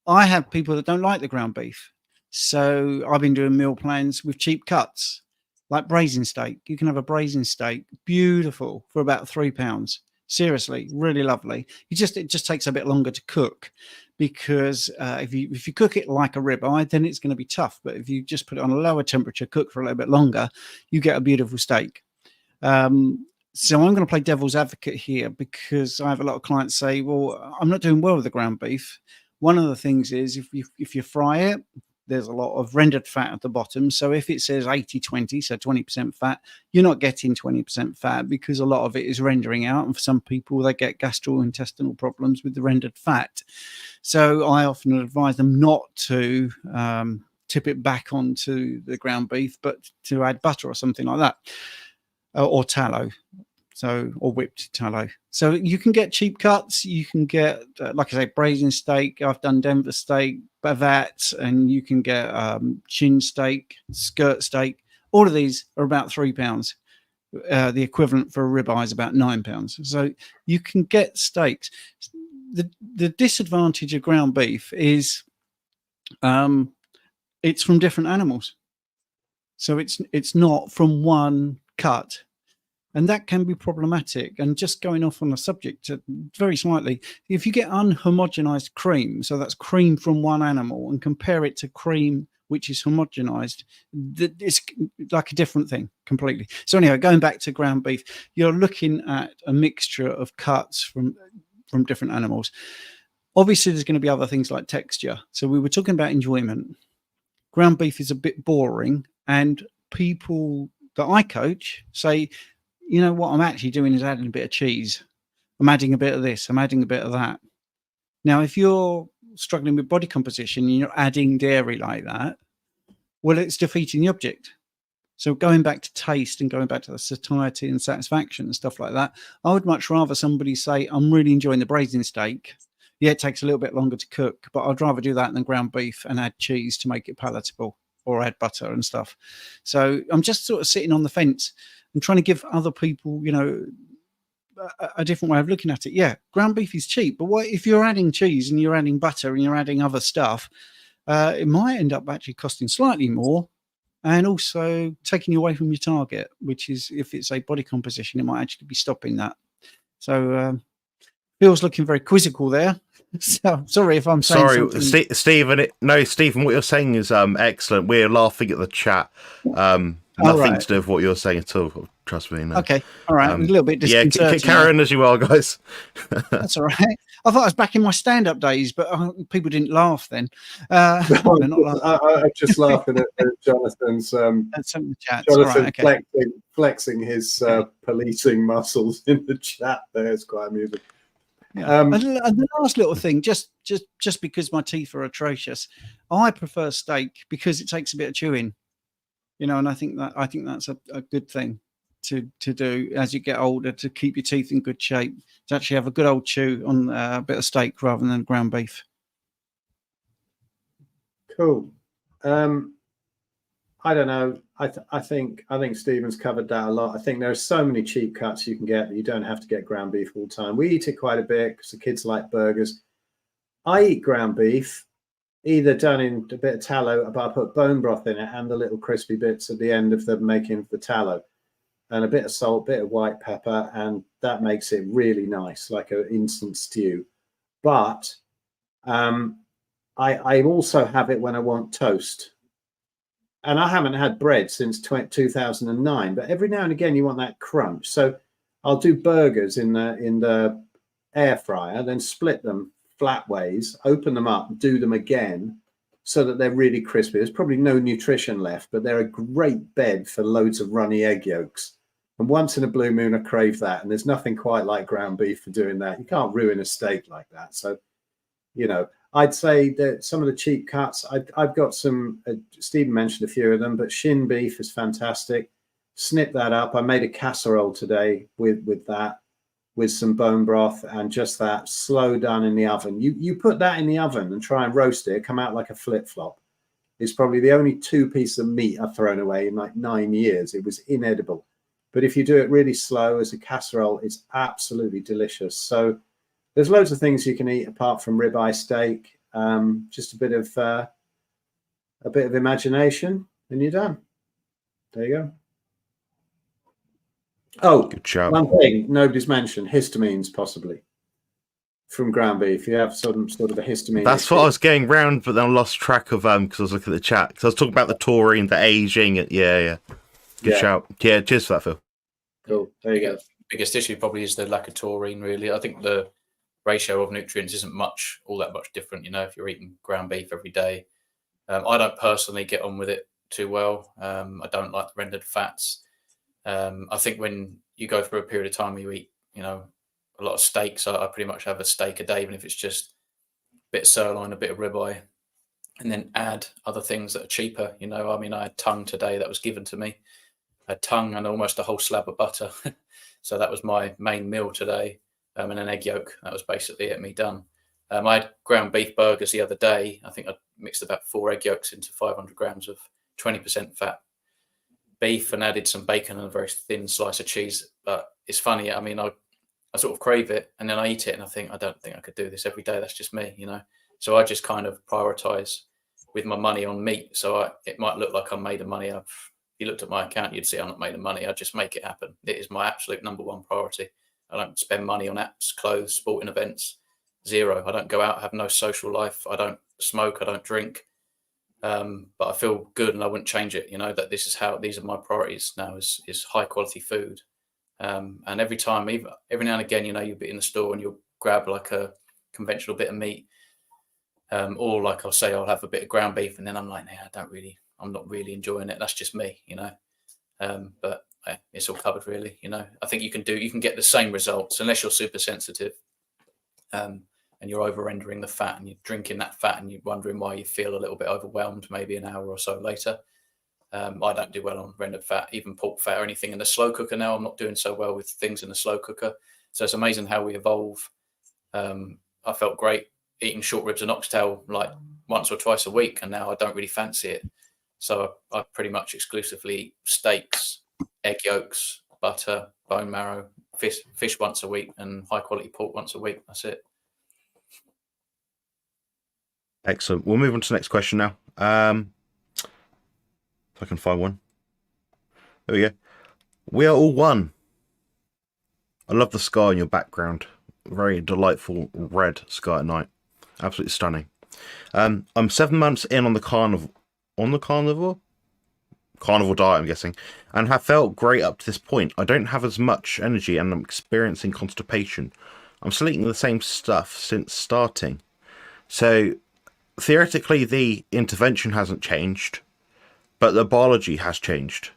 I have people that don't like the ground beef, so I've been doing meal plans with cheap cuts, like braising steak. You can have a braising steak, beautiful, for about £3. Seriously, really lovely. It just takes a bit longer to cook, because if you cook it like a ribeye, then it's going to be tough. But if you just put it on a lower temperature, cook for a little bit longer, you get a beautiful steak. So I'm going to play devil's advocate here, because I have a lot of clients say, well, I'm not doing well with the ground beef. One of the things is if you fry it, there's a lot of rendered fat at the bottom. So if it says 80-20, so 20% fat, you're not getting 20% fat, because a lot of it is rendering out. And for some people, they get gastrointestinal problems with the rendered fat. So I often advise them not to tip it back onto the ground beef, but to add butter or something like that, or tallow. So, or whipped tallow. So you can get cheap cuts. You can get, like I say, braising steak. I've done Denver steak, bavette, and you can get chin steak, skirt steak. All of these are about £3. The equivalent for a ribeye is about £9. So you can get steaks. The disadvantage of ground beef is it's from different animals. So it's not from one cut. And that can be problematic. And just going off on the subject very slightly, if you get unhomogenized cream, so that's cream from one animal, and compare it to cream which is homogenized, it's like a different thing completely. So anyway, going back to ground beef, you're looking at a mixture of cuts from different animals. Obviously, there's going to be other things like texture. So we were talking about enjoyment. Ground beef is a bit boring, and people that I coach say, you know what I'm actually doing is adding a bit of cheese. I'm adding a bit of this. I'm adding a bit of that. Now, if you're struggling with body composition and you're adding dairy like that, well, it's defeating the object. So going back to taste and going back to the satiety and satisfaction and stuff like that, I would much rather somebody say, I'm really enjoying the braising steak. Yeah, it takes a little bit longer to cook, but I'd rather do that than ground beef and add cheese to make it palatable, or add butter and stuff. So I'm just sort of sitting on the fence and trying to give other people, you know, a different way of looking at it. Yeah, ground beef is cheap, but what if you're adding cheese and you're adding butter and you're adding other stuff? It might end up actually costing slightly more, and also taking you away from your target, which is, if it's a body composition, it might actually be stopping that. So Bill's looking very quizzical there. So sorry if I'm saying something.
Stephen. No, Stephen, what you're saying is excellent. We're laughing at the chat. Nothing to do with what you're saying at all. Trust me. No.
Okay, all right. A little bit disconcerting.
Yeah, carry on as you are, guys.
That's all right. I thought I was back in my stand-up days, but people didn't laugh then.
I'm just laughing at Jonathan's.
That's in the chat.
Jonathan
right, okay.
flexing his policing muscles in the chat. There, it's quite amusing.
Yeah. And the last little thing, just because my teeth are atrocious, I prefer steak because it takes a bit of chewing, you know, and I think that's a good thing to do as you get older, to keep your teeth in good shape, to actually have a good old chew on a bit of steak rather than ground beef.
Cool. I don't know. I think Stephen's covered that a lot. I think there are so many cheap cuts you can get that you don't have to get ground beef all the time. We eat it quite a bit because the kids like burgers. I eat ground beef either done in a bit of tallow, but I put bone broth in it and the little crispy bits at the end of the making of the tallow, and a bit of salt, bit of white pepper, and that makes it really nice, like an instant stew. But I also have it when I want toast. And I haven't had bread since 2009, but every now and again you want that crunch. So I'll do burgers in the air fryer, then split them flat ways, open them up, do them again so that they're really crispy. There's probably no nutrition left, but they're a great bed for loads of runny egg yolks. And once in a blue moon, I crave that. And there's nothing quite like ground beef for doing that. You can't ruin a steak like that. So, you know, I'd say that some of the cheap cuts, I've got some, Stephen mentioned a few of them, but shin beef is fantastic. Snip that up. I made a casserole today with that, with some bone broth and just that slow done in the oven. You put that in the oven and try and roast it, come out like a flip-flop. It's probably the only 2 pieces of meat I've thrown away in like 9 years. It was inedible. But if you do it really slow as a casserole, it's absolutely delicious. So there's loads of things you can eat apart from ribeye steak. Just a bit of imagination, and you're done. There you go. Oh,
good job.
One thing nobody's mentioned: histamines, possibly from ground beef. You have some sort of a histamine.
That's what I was getting round, but then I lost track of because I was looking at the chat. Because I was talking about the taurine, the aging. Yeah. Good shout. Yeah, cheers for that, Phil.
Cool. There you go.
biggest issue probably is the lack of taurine, really. I think the ratio of nutrients isn't all that much different, you know, if you're eating ground beef every day. I don't personally get on with it too well. I don't like the rendered fats. I think when you go through a period of time where you eat, you know, a lot of steaks, I pretty much have a steak a day, even if it's just a bit of sirloin, a bit of ribeye, and then add other things that are cheaper. You know, I mean, I had tongue today that was given to me. I had tongue and almost a whole slab of butter. So that was my main meal today, and an egg yolk. That was basically it, me done. I had ground beef burgers the other day. I think I mixed about 4 egg yolks into 500 grams of 20% fat beef and added some bacon and a very thin slice of cheese. But it's funny. I mean, I sort of crave it and then I eat it and I think, I don't think I could do this every day. That's just me, you know. So I just kind of prioritize with my money on meat. So it might look like I'm made of money. If you looked at my account, you'd see I'm not made of money. I just make it happen. It is my absolute #1 priority. I don't spend money on apps, clothes, sporting events. Zero. I don't go out, have no social life. I don't smoke. I don't drink. But I feel good and I wouldn't change it. You know, that these are my priorities now is high quality food. And every now and again, you know, you'll be in the store and you'll grab like a conventional bit of meat. Or like I'll say, I'll have a bit of ground beef and then I'm like, I'm not really enjoying it. That's just me, you know. But it's all covered really, you know. I think you can get the same results unless you're super sensitive. And you're over rendering the fat and you're drinking that fat and you're wondering why you feel a little bit overwhelmed maybe an hour or so later. I don't do well on rendered fat, even pork fat or anything in the slow cooker now. I'm not doing so well with things in the slow cooker. So it's amazing how we evolve. I felt great eating short ribs and oxtail like once or twice a week, and now I don't really fancy it. So I pretty much exclusively eat steaks, egg yolks, butter, bone marrow, fish once a week, and high quality pork once a week. That's it.
Excellent. We'll move on to the next question now. If I can find one. There we go. We are all one. I love the sky in your background. Very delightful red sky at night. Absolutely stunning. I'm 7 months in on the carnivore diet, I'm guessing, and have felt great up to this point. I don't have as much energy and I'm experiencing constipation. I'm still eating the same stuff since starting. So theoretically, the intervention hasn't changed, but the biology has changed.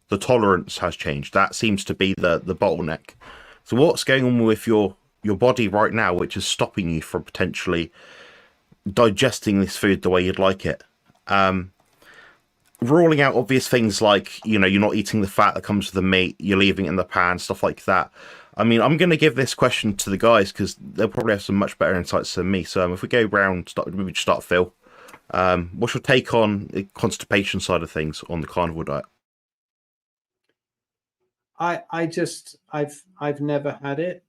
The tolerance has changed. That seems to be the bottleneck. So what's going on with your body right now, which is stopping you from potentially digesting this food the way you'd like it? Ruling out obvious things like, you know, you're not eating the fat that comes with the meat, you're leaving it in the pan, stuff like that. I mean, I'm going to give this question to the guys because they'll probably have some much better insights than me. So if we go round, maybe start Phil. What's your take on the constipation side of things on the carnivore diet?
I've never had it.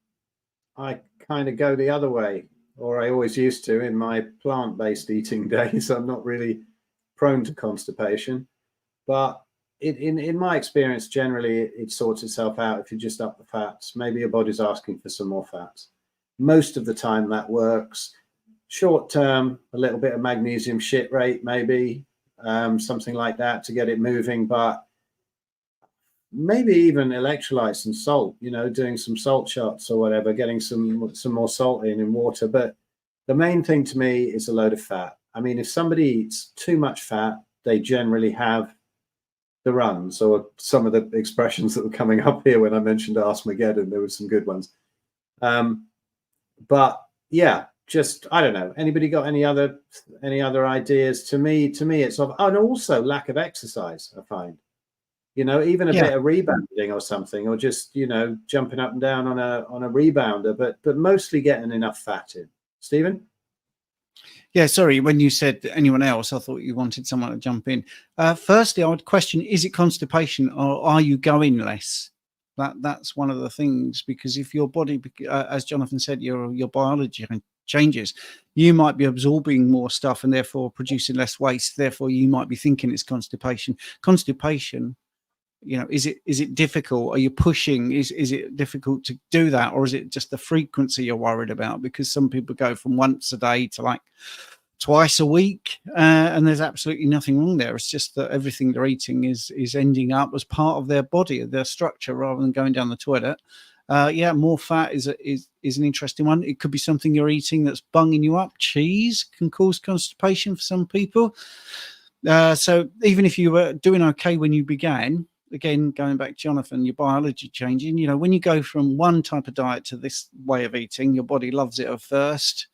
I kind of go the other way, or I always used to in my plant-based eating days. I'm not really prone to constipation, but in my experience, generally it sorts itself out if you just up the fats. Maybe your body's asking for some more fats. Most of the time that works. Short term, a little bit of magnesium shit rate, maybe something like that to get it moving, but maybe even electrolytes and salt, you know, doing some salt shots or whatever, getting some more salt in water. But the main thing to me is a load of fat. I mean, if somebody eats too much fat, they generally have the runs, or some of the expressions that were coming up here when I mentioned Armageddon. There were some good ones. But yeah, just, I don't know. Anybody got any other ideas? To me, it's of, and also lack of exercise, I find. You know, even a bit of rebounding or something, or just, you know, jumping up and down on a rebounder, but mostly getting enough fat in. Stephen?
Yeah, sorry. When you said anyone else, I thought you wanted someone to jump in. Firstly, I would question: is it constipation, or are you going less? That's one of the things, because if your body, as Jonathan said, your biology changes, you might be absorbing more stuff and therefore producing less waste. Therefore, you might be thinking it's constipation. Constipation. You know, is it difficult? Are you pushing? Is it difficult to do that, or is it just the frequency you're worried about? Because some people go from once a day to like twice a week, and there's absolutely nothing wrong there. It's just that everything they're eating is ending up as part of their body, their structure, rather than going down the toilet. Yeah, more fat is an interesting one. It could be something you're eating that's bunging you up. Cheese can cause constipation for some people. So even if you were doing okay when you began, again, going back to Jonathan, your biology changing, you know, when you go from one type of diet to this way of eating, your body loves it at first.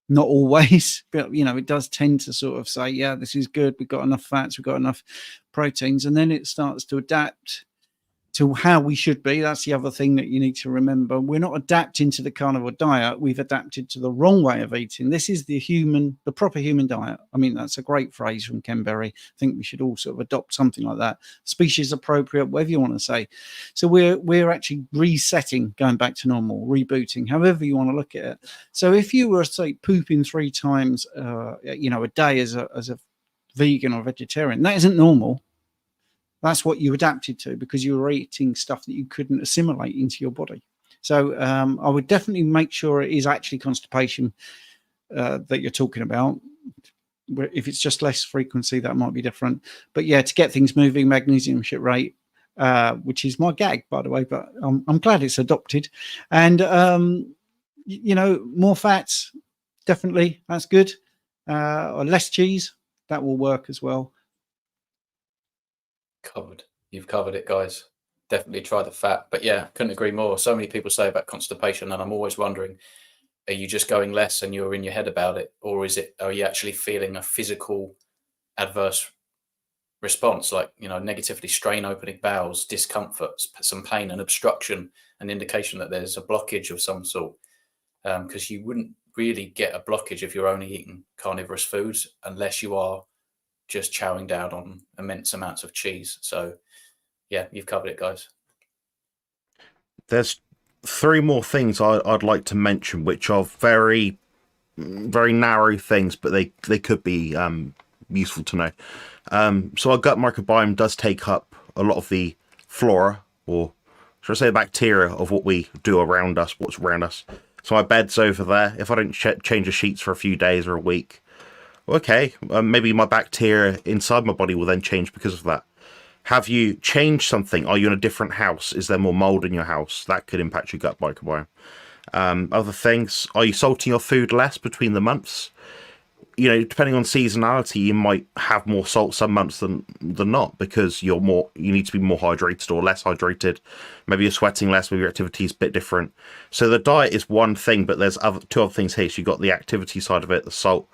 Not always, but, you know, it does tend to sort of say, yeah, this is good. We've got enough fats, we've got enough proteins. And then it starts to adapt to how we should be. That's the other thing that you need to remember. We're not adapting to the carnivore diet. We've adapted to the wrong way of eating. This is the proper human diet. I mean, that's a great phrase from Ken Berry. I think we should all sort of adopt something like that. Species appropriate, whatever you want to say. So we're actually resetting, going back to normal, rebooting, however you want to look at it. So if you were, say, pooping 3 times, you know, a day as a vegan or vegetarian, that isn't normal. That's what you adapted to because you were eating stuff that you couldn't assimilate into your body. So I would definitely make sure it is actually constipation that you're talking about. If it's just less frequency, that might be different. But yeah, to get things moving, magnesium citrate, which is my gag, by the way, but I'm glad it's adopted. And, you know, more fats, definitely, that's good. Or less cheese, that will work as well.
Covered. You've covered it, guys. Definitely try the fat. But yeah, couldn't agree more. So many people say about constipation, and I'm always wondering, are you just going less and you're in your head about it, or are you actually feeling a physical adverse response, like, you know, negatively strain opening bowels, discomfort, some pain and obstruction, an indication that there's a blockage of some sort? Because you wouldn't really get a blockage if you're only eating carnivorous foods unless you are just chowing down on immense amounts of cheese. So yeah, you've covered it, guys.
There's 3 more things I'd like to mention, which are very, very narrow things, but they could be useful to know. So our gut microbiome does take up a lot of the flora, or should I say bacteria, of what we do around us, what's around us. So my bed's over there. If I don't change the sheets for a few days or a week, okay, maybe my bacteria inside my body will then change because of that. Have you changed something? Are you in a different house? Is there more mold in your house? That could impact your gut microbiome. Other things, are you salting your food less between the months? You know, depending on seasonality, you might have more salt some months than not, because you need to be more hydrated or less hydrated. Maybe you're sweating less, maybe your activity is a bit different. So the diet is one thing, but there's 2 other things here. So you've got the activity side of it, the salt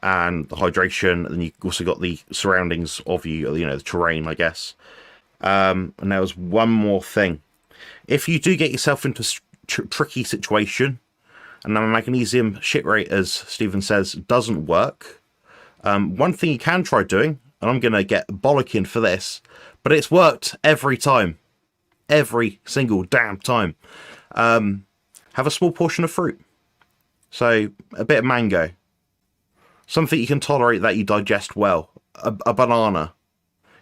and the hydration, and you've also got the surroundings of you know, the terrain, I guess. And there was one more thing. If you do get yourself into a tricky situation, and the magnesium citrate, as Stephen says, doesn't work, one thing you can try doing, and I'm going to get bollocking for this, but it's worked every time. Every single damn time. Have a small portion of fruit. So, a bit of mango. Something you can tolerate that you digest well. A banana.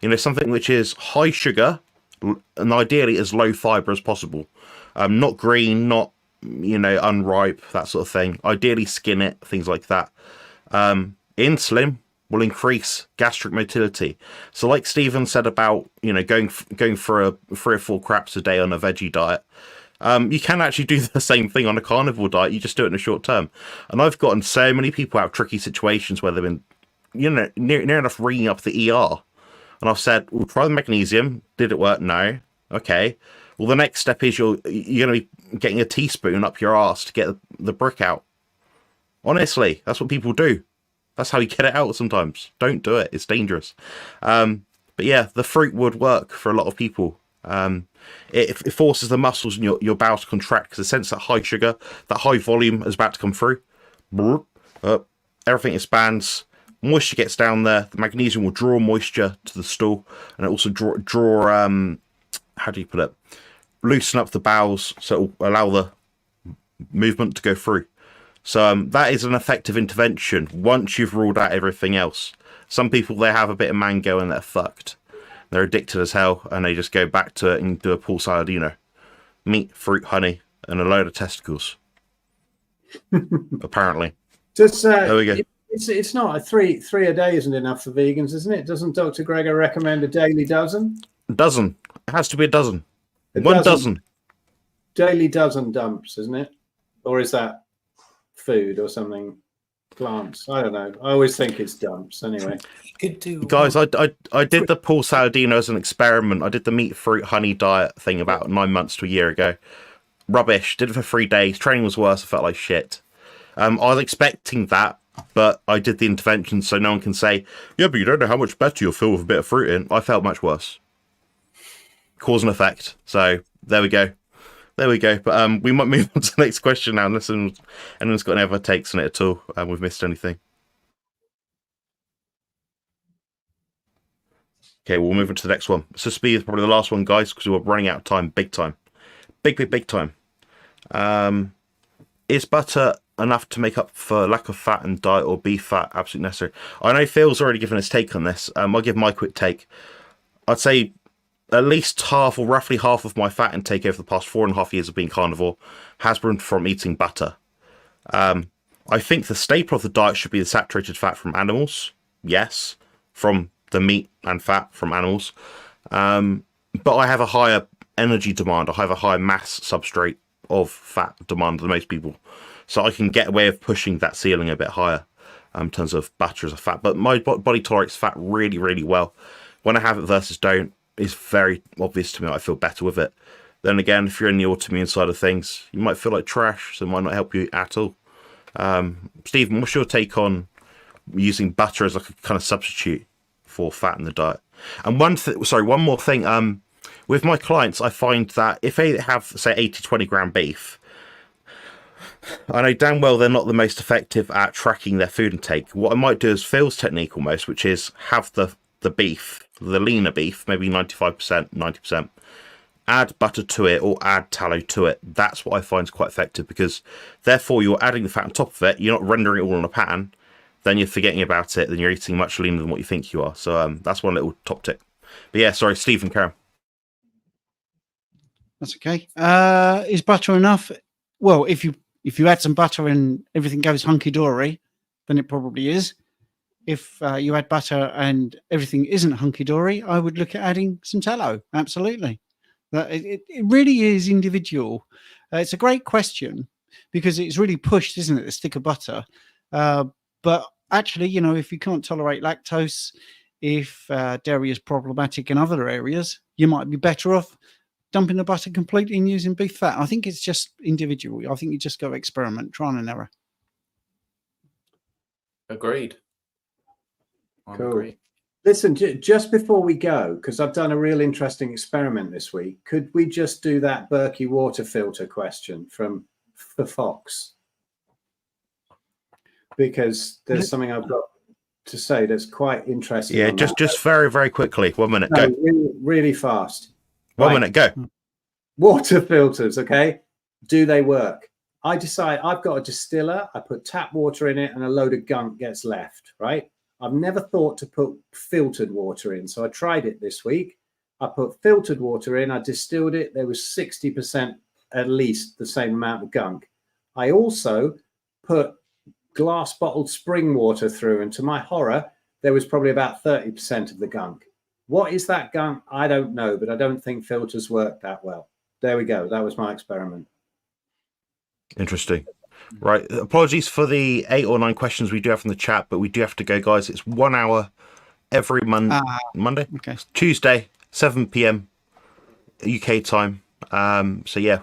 You know, something which is high sugar, and ideally as low fibre as possible. Not green, not, you know, unripe, that sort of thing. Ideally skin it, things like that. Insulin will increase gastric motility. So like Stephen said about, you know, going for 3 or 4 craps a day on a veggie diet, you can actually do the same thing on a carnivore diet. You just do it in a short term. And I've gotten so many people out of tricky situations where they've been, you know, near enough ringing up the ER. And I've said, well, try the magnesium. Did it work? No. Okay. Well, the next step is you're going to be getting a teaspoon up your arse to get the brick out. Honestly, that's what people do. That's how you get it out sometimes. Don't do it. It's dangerous. But yeah, the fruit would work for a lot of people. It forces the muscles in your bowels to contract, because the sense that high sugar, that high volume is about to come through. Everything expands. Moisture gets down there. The magnesium will draw moisture to the stool, and it also draw how do you put it? Loosen up the bowels, so it will allow the movement to go through. So that is an effective intervention once you've ruled out everything else. Some people, they have a bit of mango and they're fucked. They're addicted as hell, and they just go back to it and do a pool salad, you know, meat, fruit, honey, and a load of testicles. Apparently.
Just
there we go.
It's not three a day isn't enough for vegans, isn't it? Doesn't Dr. Gregor recommend a daily dozen?
Dozen. It has to be a dozen.
A
One dozen.
Daily dozen dumps, isn't it? Or is that food or something? Plants? I don't know. I always think it's dumps. Anyway,
Could do
Guys, I did the Paul Saladino as an experiment. I did the meat, fruit, honey diet thing about 9 months to a year ago. Rubbish. Did it for 3 days. Training was worse. I felt like shit. I was expecting that, but I did the intervention so no one can say, yeah, but you don't know how much better you'll feel with a bit of fruit in. I felt much worse. Cause and effect. So there we go. There we go. But we might move on to the next question now, unless anyone's got any other takes on it at all, and we've missed anything. Okay, we'll move on to the next one. So speed is probably the last one, guys, because we're running out of time, big time. Big time. Is butter enough to make up for lack of fat in diet, or beef fat absolutely necessary? I know Phil's already given his take on this. I'll give my quick take. I'd say at least half, or roughly half, of my fat intake over the past 4.5 years of being carnivore has been from eating butter. I think the staple of the diet should be the saturated fat from animals. Yes, from the meat and fat from animals. But I have a higher energy demand. I have a higher mass substrate of fat demand than most people. So I can get away with pushing that ceiling a bit higher in terms of butter as a fat. But my body tolerates fat really, really well. When I have it versus don't, it's very obvious to me. I feel better with it. Then again, if you're in the autoimmune side of things, you might feel like trash, so it might not help you at all. Stephen, what's your take on using butter as like a kind of substitute for fat in the diet? And one more thing. With my clients, I find that if they have, say, 80-20 gram beef, I know damn well they're not the most effective at tracking their food intake. What I might do is Phil's technique almost, which is have the beef, the leaner beef, maybe 95%, 90%, add butter to it or add tallow to it. That's what I find is quite effective, because therefore you're adding the fat on top of it, you're not rendering it all in a pan, then you're forgetting about it, then you're eating much leaner than what you think you are. So that's one little top tip. But yeah, sorry, Stephen, Karen.
That's okay. Is butter enough? Well, if you add some butter and everything goes hunky-dory, then it probably is. If you add butter and everything isn't hunky-dory, I would look at adding some tallow. Absolutely. It really is individual. It's a great question because it's really pushed, isn't it, the stick of butter? But actually, you know, if you can't tolerate lactose, if dairy is problematic in other areas, you might be better off dumping the butter completely and using beef fat. I think it's just individual. I think you just got to experiment, trial and error.
Agreed.
Cool.
Agree.
Listen, just before we go, because I've done a real interesting experiment this week, could we just do that Berkey water filter question from the Fox? Because there's something I've got to say that's quite interesting.
Yeah, just very, very quickly. 1 minute, go.
Really, really fast.
1 minute, go.
Water filters, okay? Do they work? I decide I've got a distiller, I put tap water in it, and a load of gunk gets left, right? I've never thought to put filtered water in. So I tried it this week. I put filtered water in, I distilled it. There was 60% at least the same amount of gunk. I also put glass bottled spring water through, and to my horror, there was probably about 30% of the gunk. What is that gunk? I don't know, but I don't think filters work that well. There we go. That was my experiment.
Interesting. Right. Apologies for the 8 or 9 questions we do have in the chat, but we do have to go, guys. It's 1 hour every Monday,
Okay.
Tuesday, 7 p.m. UK time. So yeah,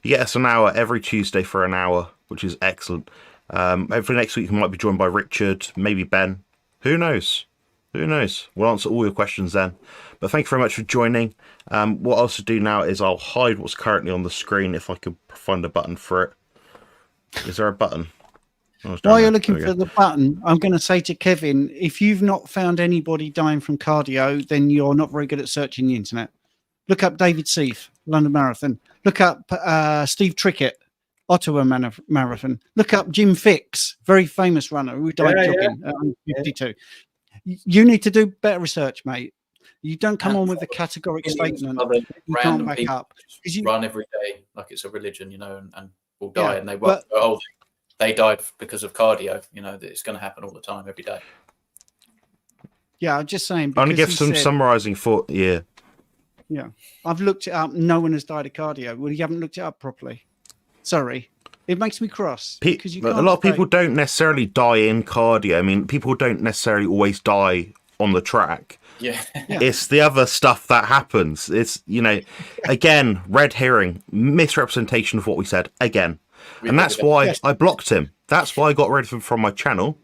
you get us an hour every Tuesday for an hour, which is excellent. Every next week we might be joined by Richard, maybe Ben. Who knows? Who knows? We'll answer all your questions then. But thank you very much for joining. What I'll also do now is I'll hide what's currently on the screen if I could find a button for it. Is there a button?
While you're looking for the button, I'm going to say to Kevin, if you've not found anybody dying from cardio, then you're not very good at searching the internet. Look up David Seif, London Marathon. Look up Steve Trickett, Ottawa Marathon. Look up Jim Fix, very famous runner who died jogging at 52. You need to do better research, mate. You don't come on with a categorical statement you can't back up.
Run every day like it's a religion, you know, and will die, and they won't. they died because of cardio. You know, that it's going to happen all the time, every day.
Yeah, I'm just saying.
I'm going to give some summarising thought. Yeah.
Yeah, I've looked it up. No one has died of cardio. Well, you haven't looked it up properly. Sorry. It makes me cross. Because you can't
a lot of people don't necessarily die in cardio. I mean, people don't necessarily always die on the track.
Yeah.
It's the other stuff that happens. It's, you know, again, red herring, misrepresentation of what we said again. And that's why I blocked him. That's why I got rid of him from my channel,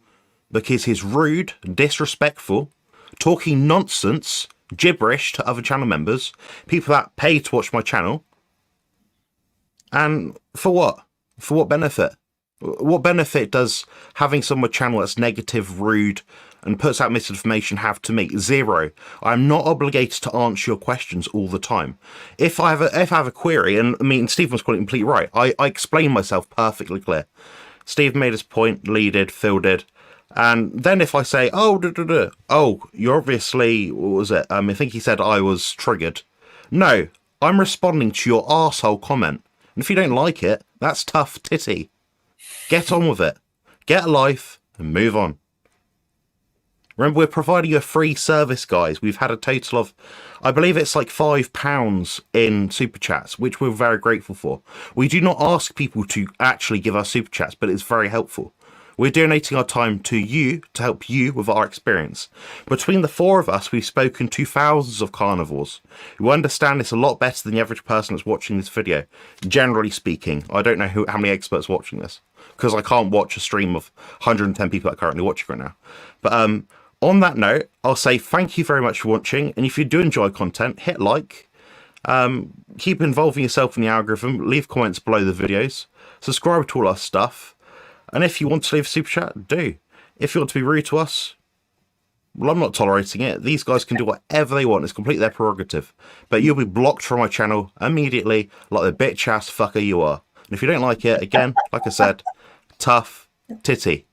because he's rude, disrespectful, talking nonsense, gibberish to other channel members, people that pay to watch my channel. And for what? For what benefit? What benefit does having someone on my channel that's negative, rude, and puts out misinformation have to me? Zero. I'm not obligated to answer your questions all the time. If I have a query, and I mean, Stephen was quite completely right. I explain myself perfectly clear. Steve made his point, leaded, fielded. And then if I say, oh, you're obviously, what was it? I think he said I was triggered. No, I'm responding to your arsehole comment. And if you don't like it, that's tough titty. Get on with it. Get a life and move on. Remember, we're providing you a free service, guys. We've had a total of, I believe it's like £5 in super chats, which we're very grateful for. We do not ask people to actually give us super chats, but it's very helpful. We're donating our time to you to help you with our experience. Between the four of us, we've spoken to thousands of carnivores who understand this a lot better than the average person that's watching this video. Generally speaking, I don't know how many experts are watching this, because I can't watch a stream of 110 people that are currently watching right now. But on that note, I'll say thank you very much for watching. And if you do enjoy content, hit like. Keep involving yourself in the algorithm. Leave comments below the videos. Subscribe to all our stuff. And if you want to leave a super chat, do. If you want to be rude to us, well, I'm not tolerating it. These guys can do whatever they want. It's completely their prerogative. But you'll be blocked from my channel immediately, like the bitch-ass fucker you are. And if you don't like it, again, like I said, tough titty.